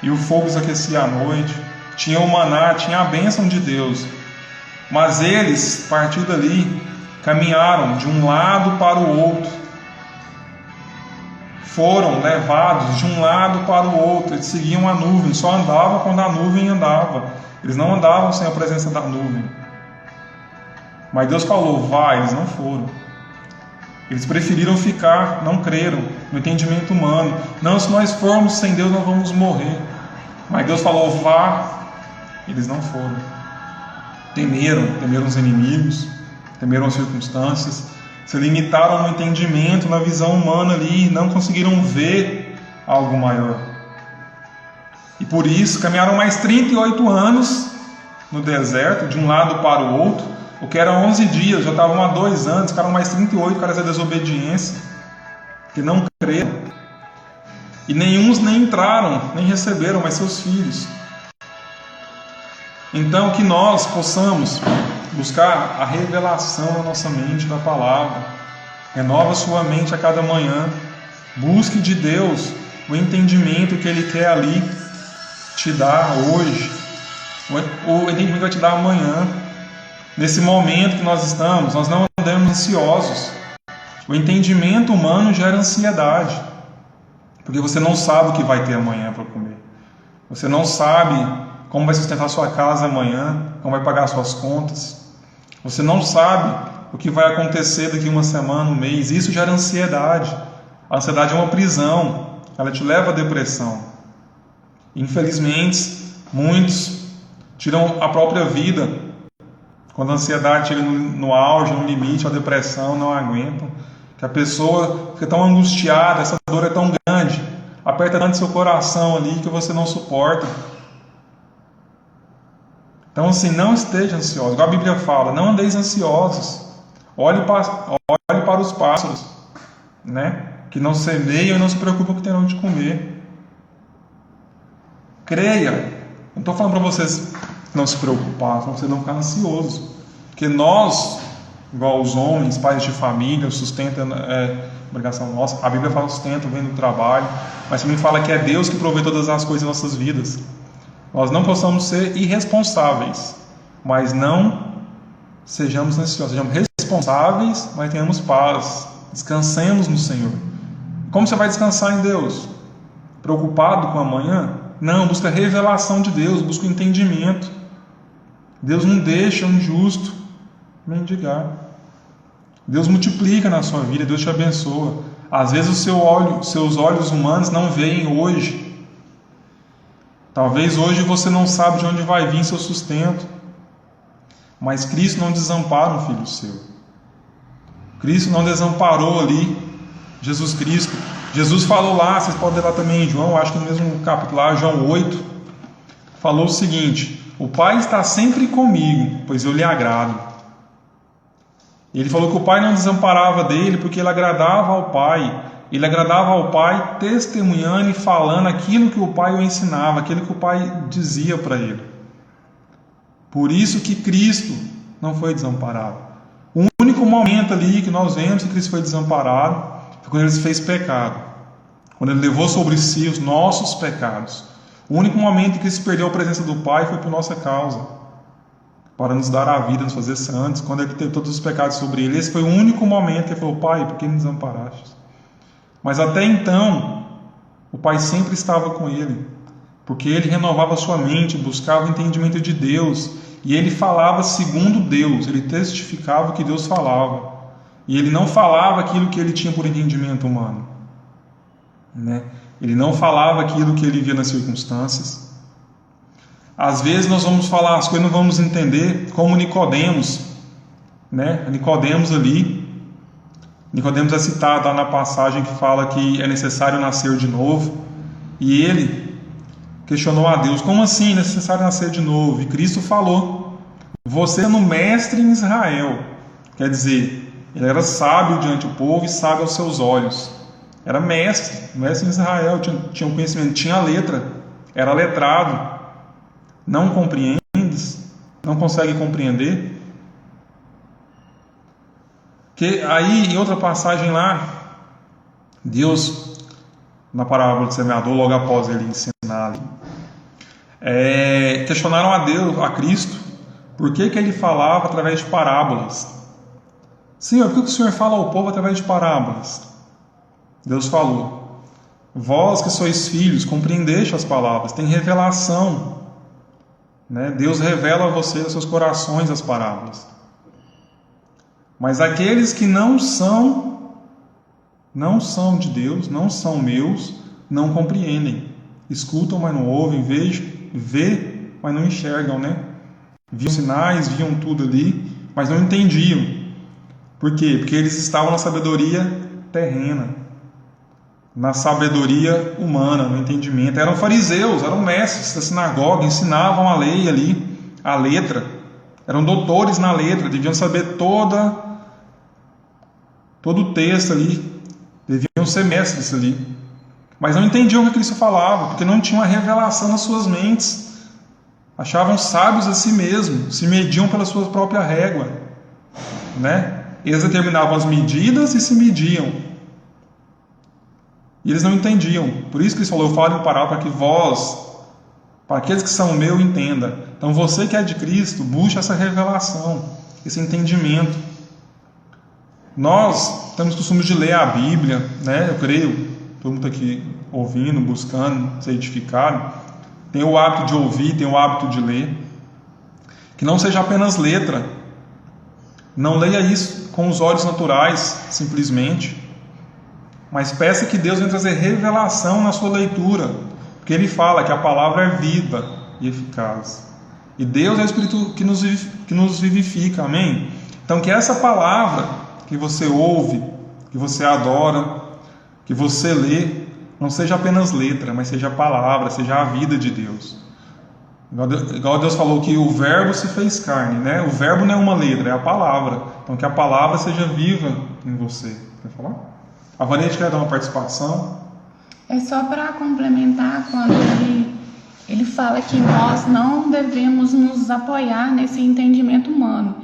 e o fogo os aquecia à noite, tinha o maná, tinha a bênção de Deus. Mas eles, a partir dali, caminharam de um lado para o outro, foram levados de um lado para o outro. Eles seguiam a nuvem, só andavam quando a nuvem andava, eles não andavam sem a presença da nuvem. Mas Deus falou: vá, eles não foram. Eles preferiram ficar, não creram no entendimento humano. Não, se nós formos sem Deus nós vamos morrer. Mas Deus falou: vá, eles não foram. Temeram os inimigos, temeram as circunstâncias, se limitaram no entendimento, na visão humana ali, não conseguiram ver algo maior. E por isso caminharam mais 38 anos no deserto, de um lado para o outro, o que era 11 dias, já estavam há 2 anos, ficaram mais 38, cara, essa desobediência, que não creram. E nenhum nem entraram, nem receberam, mas seus filhos. Então, que nós possamos buscar a revelação na nossa mente da palavra. Renova sua mente a cada manhã. Busque de Deus o entendimento que Ele quer ali te dar hoje. O entendimento que vai te dar amanhã. Nesse momento que nós estamos, nós não andamos ansiosos. O entendimento humano gera ansiedade, porque você não sabe o que vai ter amanhã para comer. Você não sabe como vai sustentar sua casa amanhã, como vai pagar suas contas. Você não sabe o que vai acontecer daqui uma semana, um mês. Isso gera ansiedade. A ansiedade é uma prisão, ela te leva à depressão. Infelizmente, muitos tiram a própria vida quando a ansiedade chega no auge, no limite, a depressão, não aguentam. Que a pessoa fica tão angustiada, essa dor é tão grande, aperta tanto seu coração ali que você não suporta. Então, assim, não esteja ansioso. Igual a Bíblia fala: não andeis ansiosos. Olhe para os pássaros, que não semeiam e não se preocupam que terão de comer. Creia. Não estou falando para vocês não se preocupar, para você não ficar ansioso. Porque nós, igual os homens, pais de família, o sustento é obrigação nossa. A Bíblia fala sustento, vem do trabalho, mas também fala que é Deus que provê todas as coisas em nossas vidas. Nós não possamos ser irresponsáveis, mas não sejamos ansiosos. Sejamos responsáveis, mas tenhamos paz. Descansemos no Senhor. Como você vai descansar em Deus? Preocupado com amanhã? Não, busca a revelação de Deus, busca o entendimento. Deus não deixa um justo mendigar. Deus multiplica na sua vida, Deus te abençoa. Às vezes seus olhos humanos não veem hoje. Talvez hoje você não sabe de onde vai vir seu sustento. Mas Cristo não desampara um filho seu. Cristo não desamparou ali Jesus Cristo. Jesus falou lá, vocês podem ler lá também em João, acho que no mesmo capítulo lá, João 8, falou o seguinte: o Pai está sempre comigo, pois eu lhe agrado. Ele falou que o Pai não desamparava dele porque ele agradava ao Pai. Ele agradava ao Pai testemunhando e falando aquilo que o Pai o ensinava, aquilo que o Pai dizia para ele. Por isso que Cristo não foi desamparado. O único momento ali que nós vemos que Cristo foi desamparado foi quando ele fez pecado, quando ele levou sobre si os nossos pecados. O único momento em que Cristo perdeu a presença do Pai foi por nossa causa, para nos dar a vida, nos fazer santos, quando ele teve todos os pecados sobre ele. Esse foi o único momento que ele falou: Pai, por que me desamparaste? Mas até então, o Pai sempre estava com ele, porque ele renovava sua mente, buscava o entendimento de Deus, e ele falava segundo Deus, ele testificava o que Deus falava, e ele não falava aquilo que ele tinha por entendimento humano, né? Ele não falava aquilo que ele via nas circunstâncias. Às vezes nós vamos falar as coisas e não vamos entender, como Nicodemos, né? Nicodemos é citado lá na passagem que fala que é necessário nascer de novo, e ele questionou a Deus: como assim é necessário nascer de novo? E Cristo falou: você é um mestre em Israel. Quer dizer, ele era sábio diante do povo e sábio aos seus olhos. Era mestre em Israel, tinha um conhecimento, tinha letra, era letrado. Não compreendes? Não consegue compreender? Que aí, em outra passagem lá, Deus, na parábola do semeador, logo após ele ensinar, questionaram a Deus, a Cristo, por que ele falava através de parábolas. Senhor, por que o Senhor fala ao povo através de parábolas? Deus falou: vós que sois filhos, compreendeste as palavras, tem revelação, né? Deus revela a vocês, aos seus corações, as parábolas. Mas aqueles que não são de Deus, não são meus, não compreendem. Escutam, mas não ouvem, vê, mas não enxergam, né? Viam sinais, viam tudo ali, mas não entendiam. Por quê? Porque eles estavam na sabedoria terrena, na sabedoria humana, no entendimento. Eram fariseus, eram mestres da sinagoga, ensinavam a lei ali, a letra. Eram doutores na letra, deviam saber todo o texto ali, deviam ser mestres ali. Mas não entendiam o que Cristo falava, porque não tinham a revelação nas suas mentes. Achavam sábios a si mesmos, se mediam pela sua própria régua, né? Eles determinavam as medidas e se mediam. E eles não entendiam. Por isso que Cristo falou: eu falo em parábola para que vós, para aqueles que são meu, entenda. Então você que é de Cristo, busque essa revelação, esse entendimento. Nós temos costume de ler a Bíblia, né? Eu creio, todo mundo aqui ouvindo, buscando, ser edificado, tem o hábito de ouvir, tem o hábito de ler. Que não seja apenas letra. Não leia isso com os olhos naturais, simplesmente. Mas peça que Deus venha trazer revelação na sua leitura. Porque Ele fala que a palavra é viva e eficaz. E Deus é o Espírito que nos vivifica, amém? Então que essa palavra que você ouve, que você adora, que você lê, não seja apenas letra, mas seja a palavra, seja a vida de Deus. Igual Deus falou que o verbo se fez carne, né? O verbo não é uma letra, é a palavra. Então que a palavra seja viva em você. Quer falar? A Vanessa quer dar uma participação? É só para complementar, quando ele fala que nós não devemos nos apoiar nesse entendimento humano.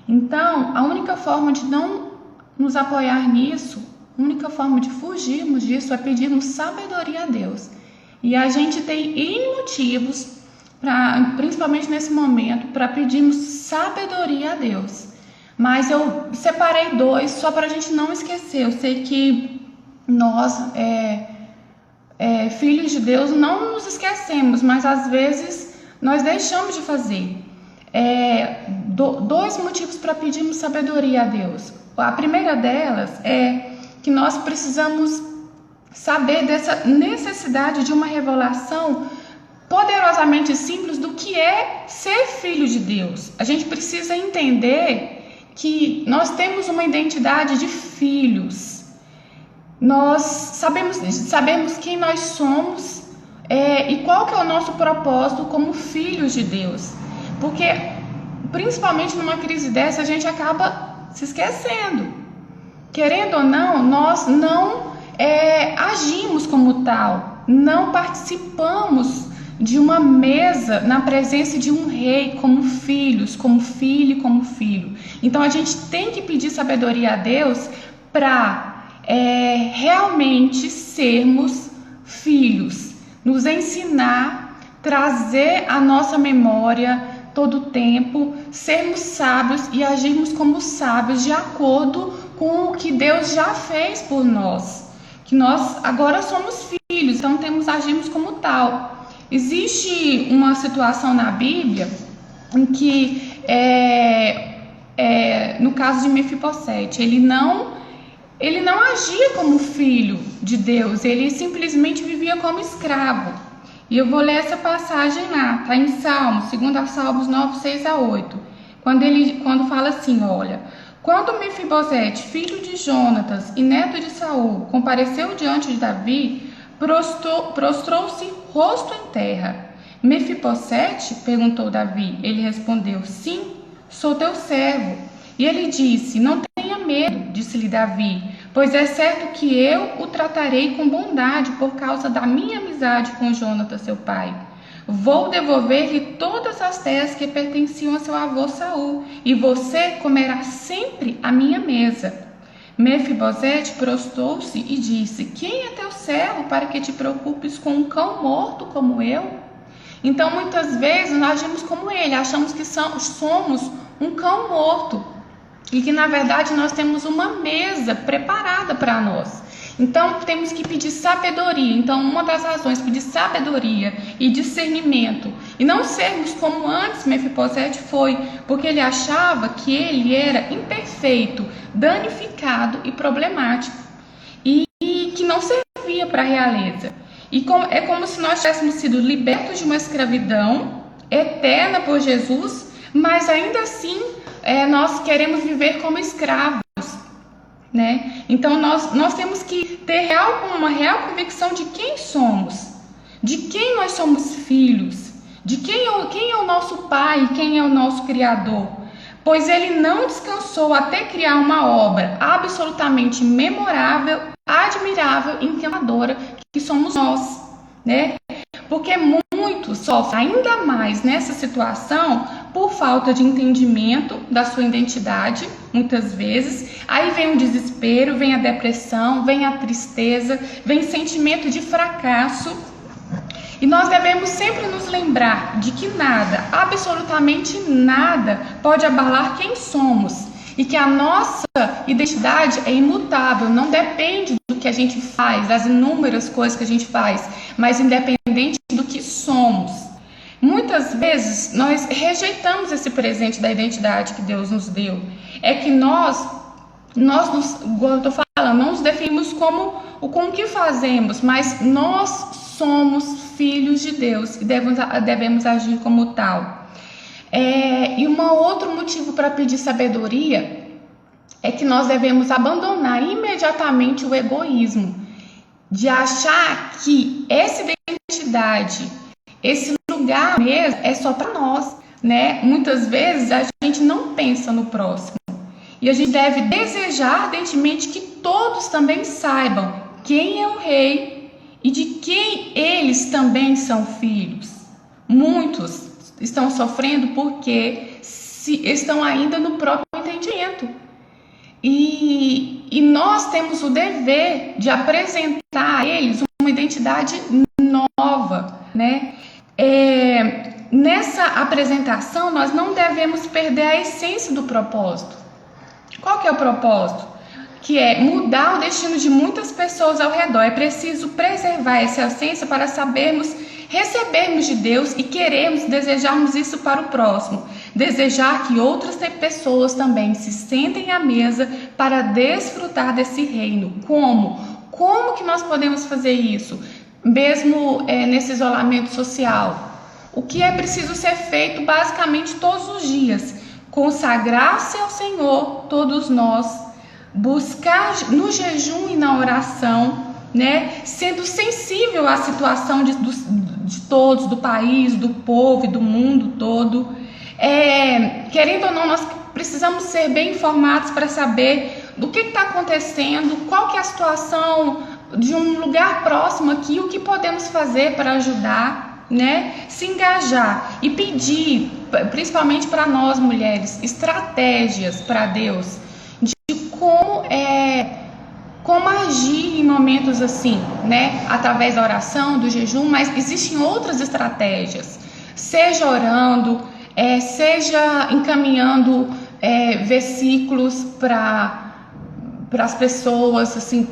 Então, a única forma de não nos apoiar nisso, a única forma de fugirmos disso é pedirmos sabedoria a Deus. E a gente tem N motivos, principalmente nesse momento, para pedirmos sabedoria a Deus. Mas eu separei 2 só para a gente não esquecer. Eu sei que nós, filhos de Deus, não nos esquecemos, mas às vezes nós deixamos de fazer. 2 motivos para pedirmos sabedoria a Deus. A primeira delas é que nós precisamos saber dessa necessidade de uma revelação poderosamente simples do que é ser filho de Deus. A gente precisa entender que nós temos uma identidade de filhos. Nós sabemos quem nós somos e qual que é o nosso propósito como filhos de Deus. Porque, principalmente numa crise dessa, a gente acaba se esquecendo. Querendo ou não, nós não agimos como tal, não participamos de uma mesa na presença de um rei como filhos, como filho e como filho. Então a gente tem que pedir sabedoria a Deus para realmente sermos filhos, nos ensinar, trazer a nossa memória todo o tempo, sermos sábios e agirmos como sábios de acordo com o que Deus já fez por nós. Que nós agora somos filhos, então agimos como tal. Existe uma situação na Bíblia em que, no caso de Mefibosete, ele não agia como filho de Deus, ele simplesmente vivia como escravo. E eu vou ler essa passagem lá, está em Salmos, 2 Salmos 9, 6 a 8, quando fala assim, olha: quando Mefibosete, filho de Jonatas e neto de Saul, compareceu diante de Davi, prostrou-se rosto em terra. Mefibosete? Perguntou Davi. Ele respondeu: sim, sou teu servo. E ele disse: não tenha medo, disse-lhe Davi, pois é certo que eu o tratarei com bondade por causa da minha amizade com Jonatas, seu pai. Vou devolver-lhe todas as terras que pertenciam a seu avô Saul, e você comerá sempre à minha mesa. Mefibosete prostrou-se e disse: quem é teu servo para que te preocupes com um cão morto como eu? Então, muitas vezes, nós agimos como ele, achamos que somos um cão morto e que, na verdade, nós temos uma mesa preparada para nós. Então, temos que pedir sabedoria. Então, uma das razões, pedir sabedoria e discernimento. E não sermos como antes Mefibosete foi, porque ele achava que ele era imperfeito, danificado e problemático. E que não servia para a realeza. E é como se nós tivéssemos sido libertos de uma escravidão eterna por Jesus, mas ainda assim nós queremos viver como escravos, né? Então nós temos que ter uma real convicção de quem somos, de quem nós somos filhos, de quem é o nosso Pai, quem é o nosso Criador. Pois ele não descansou até criar uma obra absolutamente memorável, admirável e encantadora, que somos nós, né? Porque muitos sofrem ainda mais nessa situação por falta de entendimento da sua identidade, muitas vezes. Aí vem o desespero, vem a depressão, vem a tristeza, vem sentimento de fracasso. E nós devemos sempre nos lembrar de que nada, absolutamente nada, pode abalar quem somos. E que a nossa identidade é imutável, não depende do que a gente faz, das inúmeras coisas que a gente faz, mas independente do que somos. Muitas vezes nós rejeitamos esse presente da identidade que Deus nos deu. É que nós como eu estou falando, não nos definimos como o que fazemos, mas nós somos filhos de Deus e devemos agir como tal. E um outro motivo para pedir sabedoria é que nós devemos abandonar imediatamente o egoísmo, de achar que essa identidade, esse lugar mesmo é só para nós, né? Muitas vezes a gente não pensa no próximo e a gente deve desejar ardentemente que todos também saibam quem é o rei e de quem eles também são filhos. Muitos estão sofrendo porque estão ainda no próprio entendimento. E nós temos o dever de apresentar a eles uma identidade nova, né? Nessa apresentação, nós não devemos perder a essência do propósito. Qual que é o propósito? Que é mudar o destino de muitas pessoas ao redor. É preciso preservar essa essência para recebermos de Deus e desejarmos isso para o próximo. Desejar que outras pessoas também se sentem à mesa para desfrutar desse reino. Como? Como que nós podemos fazer isso? Mesmo nesse isolamento social. O que é preciso ser feito basicamente todos os dias? Consagrar-se ao Senhor, todos nós. Buscar no jejum e na oração, né? Sendo sensível à situação de todos, do país, do povo e do mundo todo. Querendo ou não, nós precisamos ser bem informados para saber do que está acontecendo, qual que é a situação de um lugar próximo aqui, o que podemos fazer para ajudar, né? Se engajar e pedir, principalmente para nós mulheres, estratégias para Deus de como agir em momentos assim, né? Através da oração, do jejum, mas existem outras estratégias, seja orando, seja encaminhando versículos para as pessoas, assim,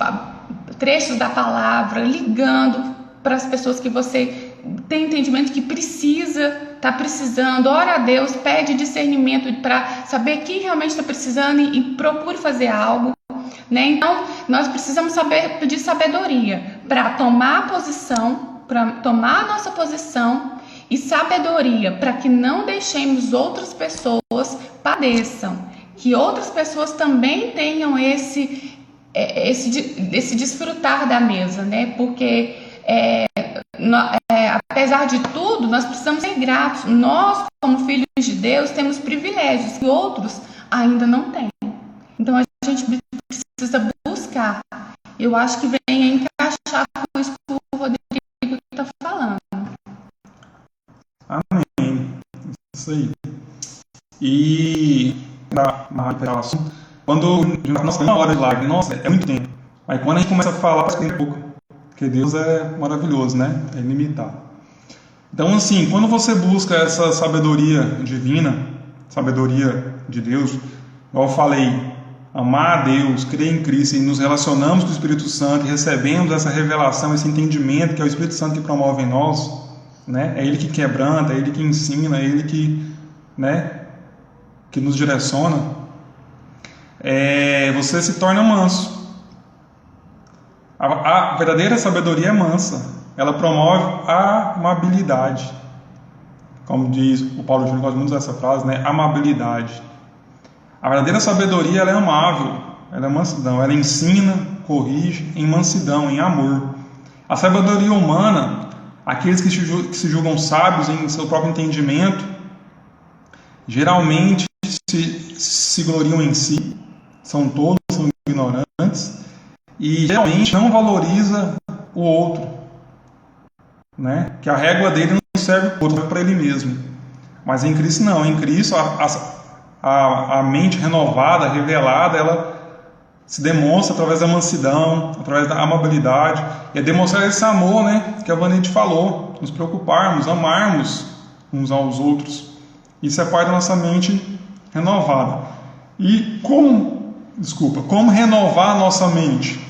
trechos da palavra, ligando para as pessoas que você tem entendimento que está precisando, ora a Deus, pede discernimento para saber quem realmente está precisando e procure fazer algo, né? Então, nós precisamos pedir sabedoria para tomar a nossa posição, e sabedoria para que não deixemos outras pessoas padeçam, que outras pessoas também tenham esse desfrutar da mesa, né? Porque apesar de tudo, nós precisamos ser gratos. Nós, como filhos de Deus, temos privilégios que outros ainda não têm. Então a gente precisa buscar. Eu acho que vem a encaixar com isso que o Rodrigo está falando. Amém. Isso aí. E quando nós temos uma hora de live, nossa, é muito tempo. Aí quando a gente começa a falar, parece que é pouco. Porque Deus é maravilhoso, né? É ilimitado. Então, assim, quando você busca essa sabedoria divina, sabedoria de Deus, igual eu falei, amar a Deus, crer em Cristo e nos relacionamos com o Espírito Santo e recebemos essa revelação, esse entendimento que é o Espírito Santo que promove em nós, né? É Ele que quebranta, é Ele que ensina, é Ele que, né, que nos direciona. Você se torna manso. A verdadeira sabedoria é mansa. Ela promove a amabilidade. Como diz o Paulo Júnior, gosta muito dessa frase, né? Amabilidade. A verdadeira sabedoria, ela é amável, ela é mansidão, ela ensina, corrige em mansidão, em amor. A sabedoria humana, aqueles que se julgam sábios em seu próprio entendimento, geralmente se gloriam em si, são todos são ignorantes e geralmente não valoriza o outro, né? Que a régua dele não serve para o outro, serve para ele mesmo. Mas em Cristo não, em Cristo a mente renovada, revelada, ela se demonstra através da mansidão, através da amabilidade, e é demonstrar esse amor, né, que a Vanette falou, nos preocuparmos, amarmos uns aos outros. Isso é parte da nossa mente renovada. E como renovar a nossa mente?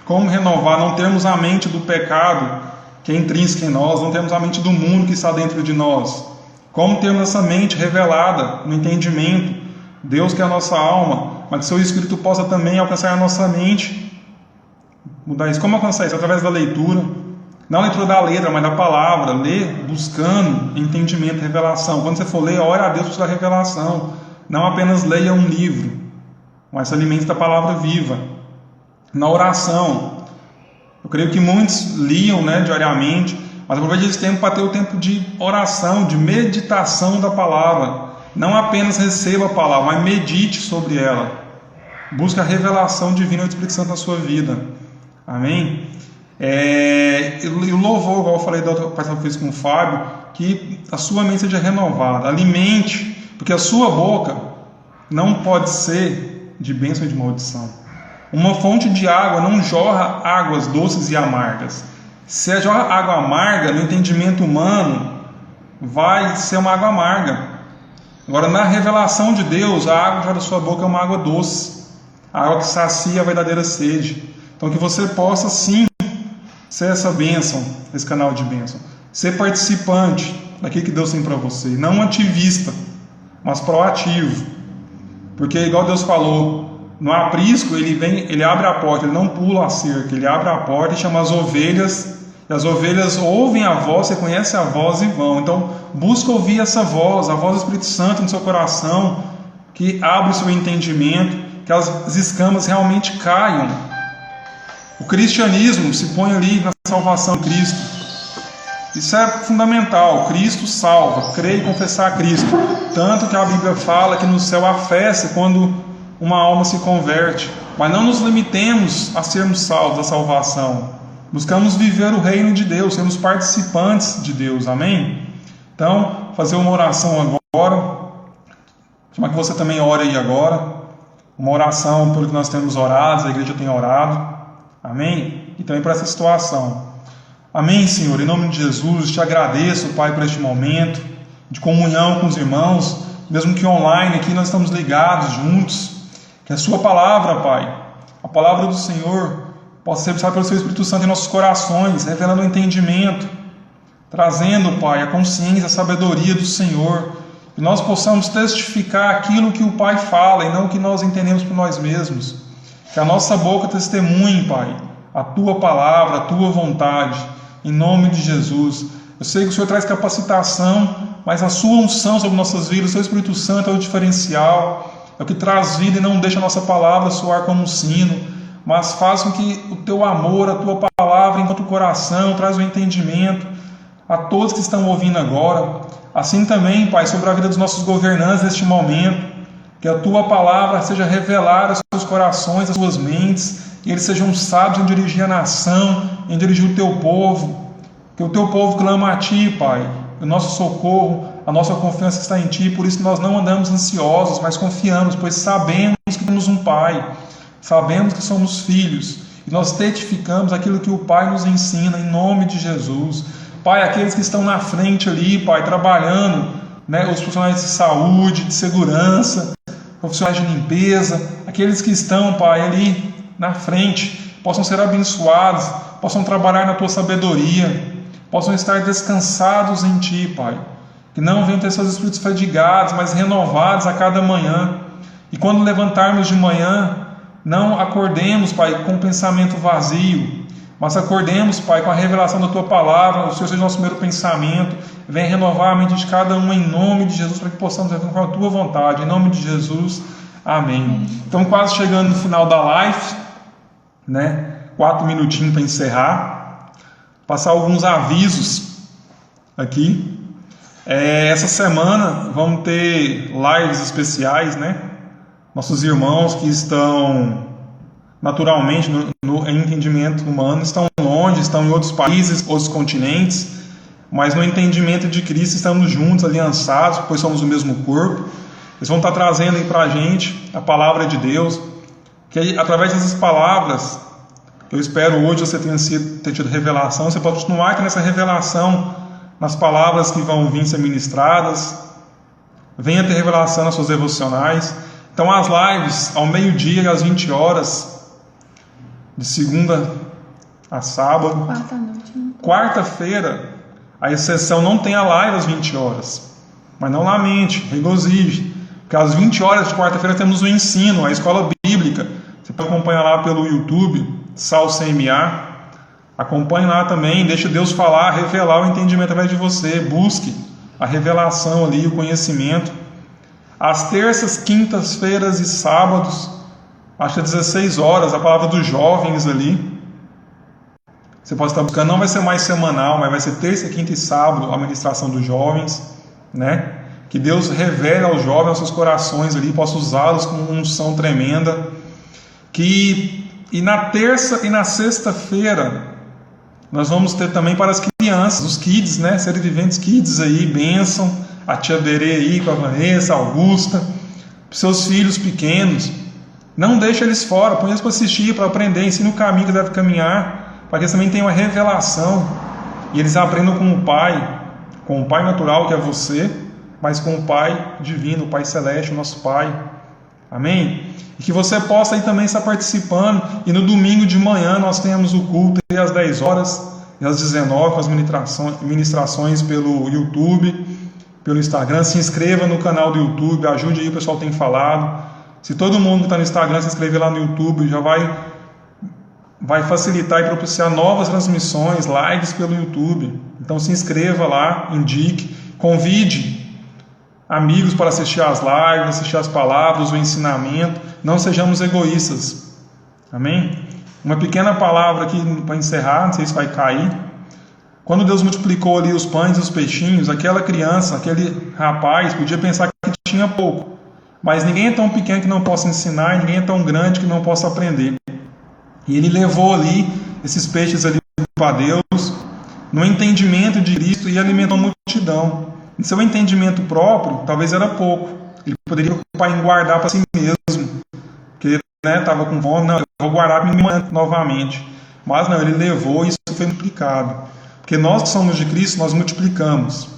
Como renovar? Não termos a mente do pecado que é intrínseca em nós, não temos a mente do mundo que está dentro de nós. Como termos essa mente revelada no entendimento, Deus que é a nossa alma, mas que seu Espírito possa também alcançar a nossa mente, mudar isso. Como alcançar isso? Através da leitura, não a leitura da letra, mas da palavra, ler buscando entendimento, revelação. Quando você for ler, ore a Deus buscar revelação, não apenas leia um livro, mas se alimente da palavra viva. Na oração, eu creio que muitos liam, né, diariamente, mas aproveite esse tempo para ter o tempo de oração, de meditação da palavra. Não apenas receba a palavra, mas medite sobre ela. Busque a revelação divina do Espírito Santo na sua vida. Amém? E o louvor, igual eu falei da outra parte que eu fiz com o Fábio, que a sua mente seja renovada. Alimente, porque a sua boca não pode ser de bênção e de maldição. Uma fonte de água não jorra águas doces e amargas. Se jorra água amarga, no entendimento humano, vai ser uma água amarga. Agora, na revelação de Deus, a água que sai da sua boca é uma água doce, a água que sacia a verdadeira sede. Então, que você possa, sim, ser essa bênção, esse canal de bênção. Ser participante daquilo que Deus tem para você. Não ativista, mas proativo. Porque, igual Deus falou, no aprisco, ele abre a porta, ele não pula a cerca, ele abre a porta e chama as ovelhas, e as ovelhas ouvem a voz, você conhece a voz e vão. Então, busca ouvir essa voz, a voz do Espírito Santo no seu coração, que abre o seu entendimento, que as escamas realmente caiam. O cristianismo se põe ali na salvação de Cristo. Isso é fundamental. Cristo salva, crer e confessar a Cristo. Tanto que a Bíblia fala que no céu há festa quando uma alma se converte. Mas não nos limitemos a sermos salvos da salvação. Buscamos viver o reino de Deus, sermos participantes de Deus. Amém? Então, fazer uma oração agora. Chamar que você também ore aí agora. Uma oração pelo que nós temos orado, a igreja tem orado. Amém? E também para essa situação. Amém, Senhor? Em nome de Jesus, te agradeço, Pai, por este momento de comunhão com os irmãos, mesmo que online aqui nós estamos ligados juntos. Que a sua palavra, Pai, a palavra do Senhor, possa ser usada pelo seu Espírito Santo em nossos corações, revelando o entendimento, trazendo, Pai, a consciência, a sabedoria do Senhor, que nós possamos testificar aquilo que o Pai fala e não o que nós entendemos por nós mesmos. Que a nossa boca testemunhe, Pai, a Tua palavra, a Tua vontade, em nome de Jesus. Eu sei que o Senhor traz capacitação, mas a Sua unção sobre nossas vidas, o Seu Espírito Santo é o diferencial, é o que traz vida e não deixa a nossa palavra soar como um sino, mas faz com que o Teu amor, a Tua palavra encontre o coração, traz o entendimento a todos que estão ouvindo agora. Assim também, Pai, sobre a vida dos nossos governantes neste momento, que a Tua palavra seja revelada aos seus corações, às suas mentes, e eles sejam sábios em dirigir a nação, em dirigir o Teu povo, que o Teu povo clama a Ti, Pai, o nosso socorro, a nossa confiança está em Ti, por isso nós não andamos ansiosos, mas confiamos, pois sabemos que temos um Pai, sabemos que somos filhos, e nós testificamos aquilo que o Pai nos ensina, em nome de Jesus. Pai, aqueles que estão na frente ali, Pai, trabalhando, né, os profissionais de saúde, de segurança, profissionais de limpeza, aqueles que estão, Pai, ali na frente, possam ser abençoados, possam trabalhar na Tua sabedoria, possam estar descansados em Ti, Pai, que não venham ter seus espíritos fadigados, mas renovados a cada manhã, e quando levantarmos de manhã, não acordemos, Pai, com um pensamento vazio, mas acordemos, Pai, com a revelação da Tua palavra, o Senhor seja o nosso primeiro pensamento, venha renovar a mente de cada um em nome de Jesus, para que possamos viver com a Tua vontade, em nome de Jesus, amém. Então, quase chegando no final da live, né, 4 minutinhos para encerrar, passar alguns avisos aqui. Essa semana vamos ter lives especiais, né, nossos irmãos que estão naturalmente, no entendimento humano, estão longe, estão em outros países, outros continentes, mas no entendimento de Cristo estamos juntos, aliançados, pois somos o mesmo corpo. Eles vão estar trazendo aí para a gente a palavra de Deus, que através dessas palavras, eu espero hoje você ter tido revelação, você pode continuar aqui nessa revelação, nas palavras que vão vir ser ministradas, venha ter revelação nas suas devocionais. Então as lives, ao meio-dia e às 20 horas, de segunda a sábado. Quarta-feira, a exceção, não tem a live às 20 horas. Mas não lamente, regozije, porque às 20 horas de quarta-feira temos o ensino, a escola bíblica. Você pode acompanhar lá pelo YouTube, Sal CMA. Acompanhe lá também, deixe Deus falar, revelar o entendimento através de você. Busque a revelação ali, o conhecimento. Às terças, quintas-feiras e sábados, acho que às 16 horas, a palavra dos jovens ali. Você pode estar buscando, não vai ser mais semanal, mas vai ser terça, quinta e sábado a ministração dos jovens, né? Que Deus revele aos jovens, aos seus corações ali, possa usá-los com uma unção tremenda. E na terça e na sexta-feira, nós vamos ter também para as crianças, os kids, né? Seres viventes kids aí, bênção, a tia Berê aí com a Vanessa, a Augusta, seus filhos pequenos. Não deixe eles fora, põe eles para assistir, para aprender, ensina o caminho que deve caminhar, para que eles também tenham uma revelação e eles aprendam com o Pai natural que é você, mas com o Pai divino, o Pai celeste, o nosso Pai. Amém? E que você possa aí também estar participando, e no domingo de manhã nós temos o culto às 10 horas e às 19 com as ministrações pelo YouTube, pelo Instagram. Se inscreva no canal do YouTube, ajude aí, o pessoal tem falado. Se todo mundo que está no Instagram se inscrever lá no YouTube, já vai facilitar e propiciar novas transmissões, lives pelo YouTube. Então se inscreva lá, indique, convide amigos para assistir às lives, assistir às palavras, o ensinamento. Não sejamos egoístas. Amém? Uma pequena palavra aqui para encerrar, não sei se vai cair. Quando Deus multiplicou ali os pães e os peixinhos, aquela criança, aquele rapaz podia pensar que tinha pouco. Mas ninguém é tão pequeno que não possa ensinar, ninguém é tão grande que não possa aprender. E ele levou ali esses peixes ali para Deus, no entendimento de Cristo, e alimentou a multidão. Em seu entendimento próprio, talvez era pouco. Ele poderia preocupar em guardar para si mesmo, porque estava com fome, não, eu vou guardar para mim novamente. Mas não, ele levou e isso foi multiplicado. Porque nós que somos de Cristo, nós multiplicamos.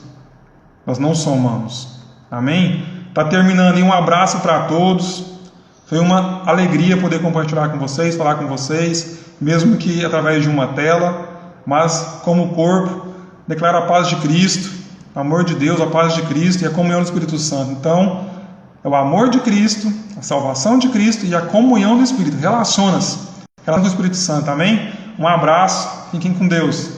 Nós não somamos. Amém? Está terminando aí, um abraço para todos. Foi uma alegria poder compartilhar com vocês, falar com vocês, mesmo que através de uma tela, mas como corpo, declara a paz de Cristo, o amor de Deus, a paz de Cristo e a comunhão do Espírito Santo. Então, é o amor de Cristo, a salvação de Cristo e a comunhão do Espírito. Relaciona-se com o Espírito Santo, amém? Um abraço, fiquem com Deus.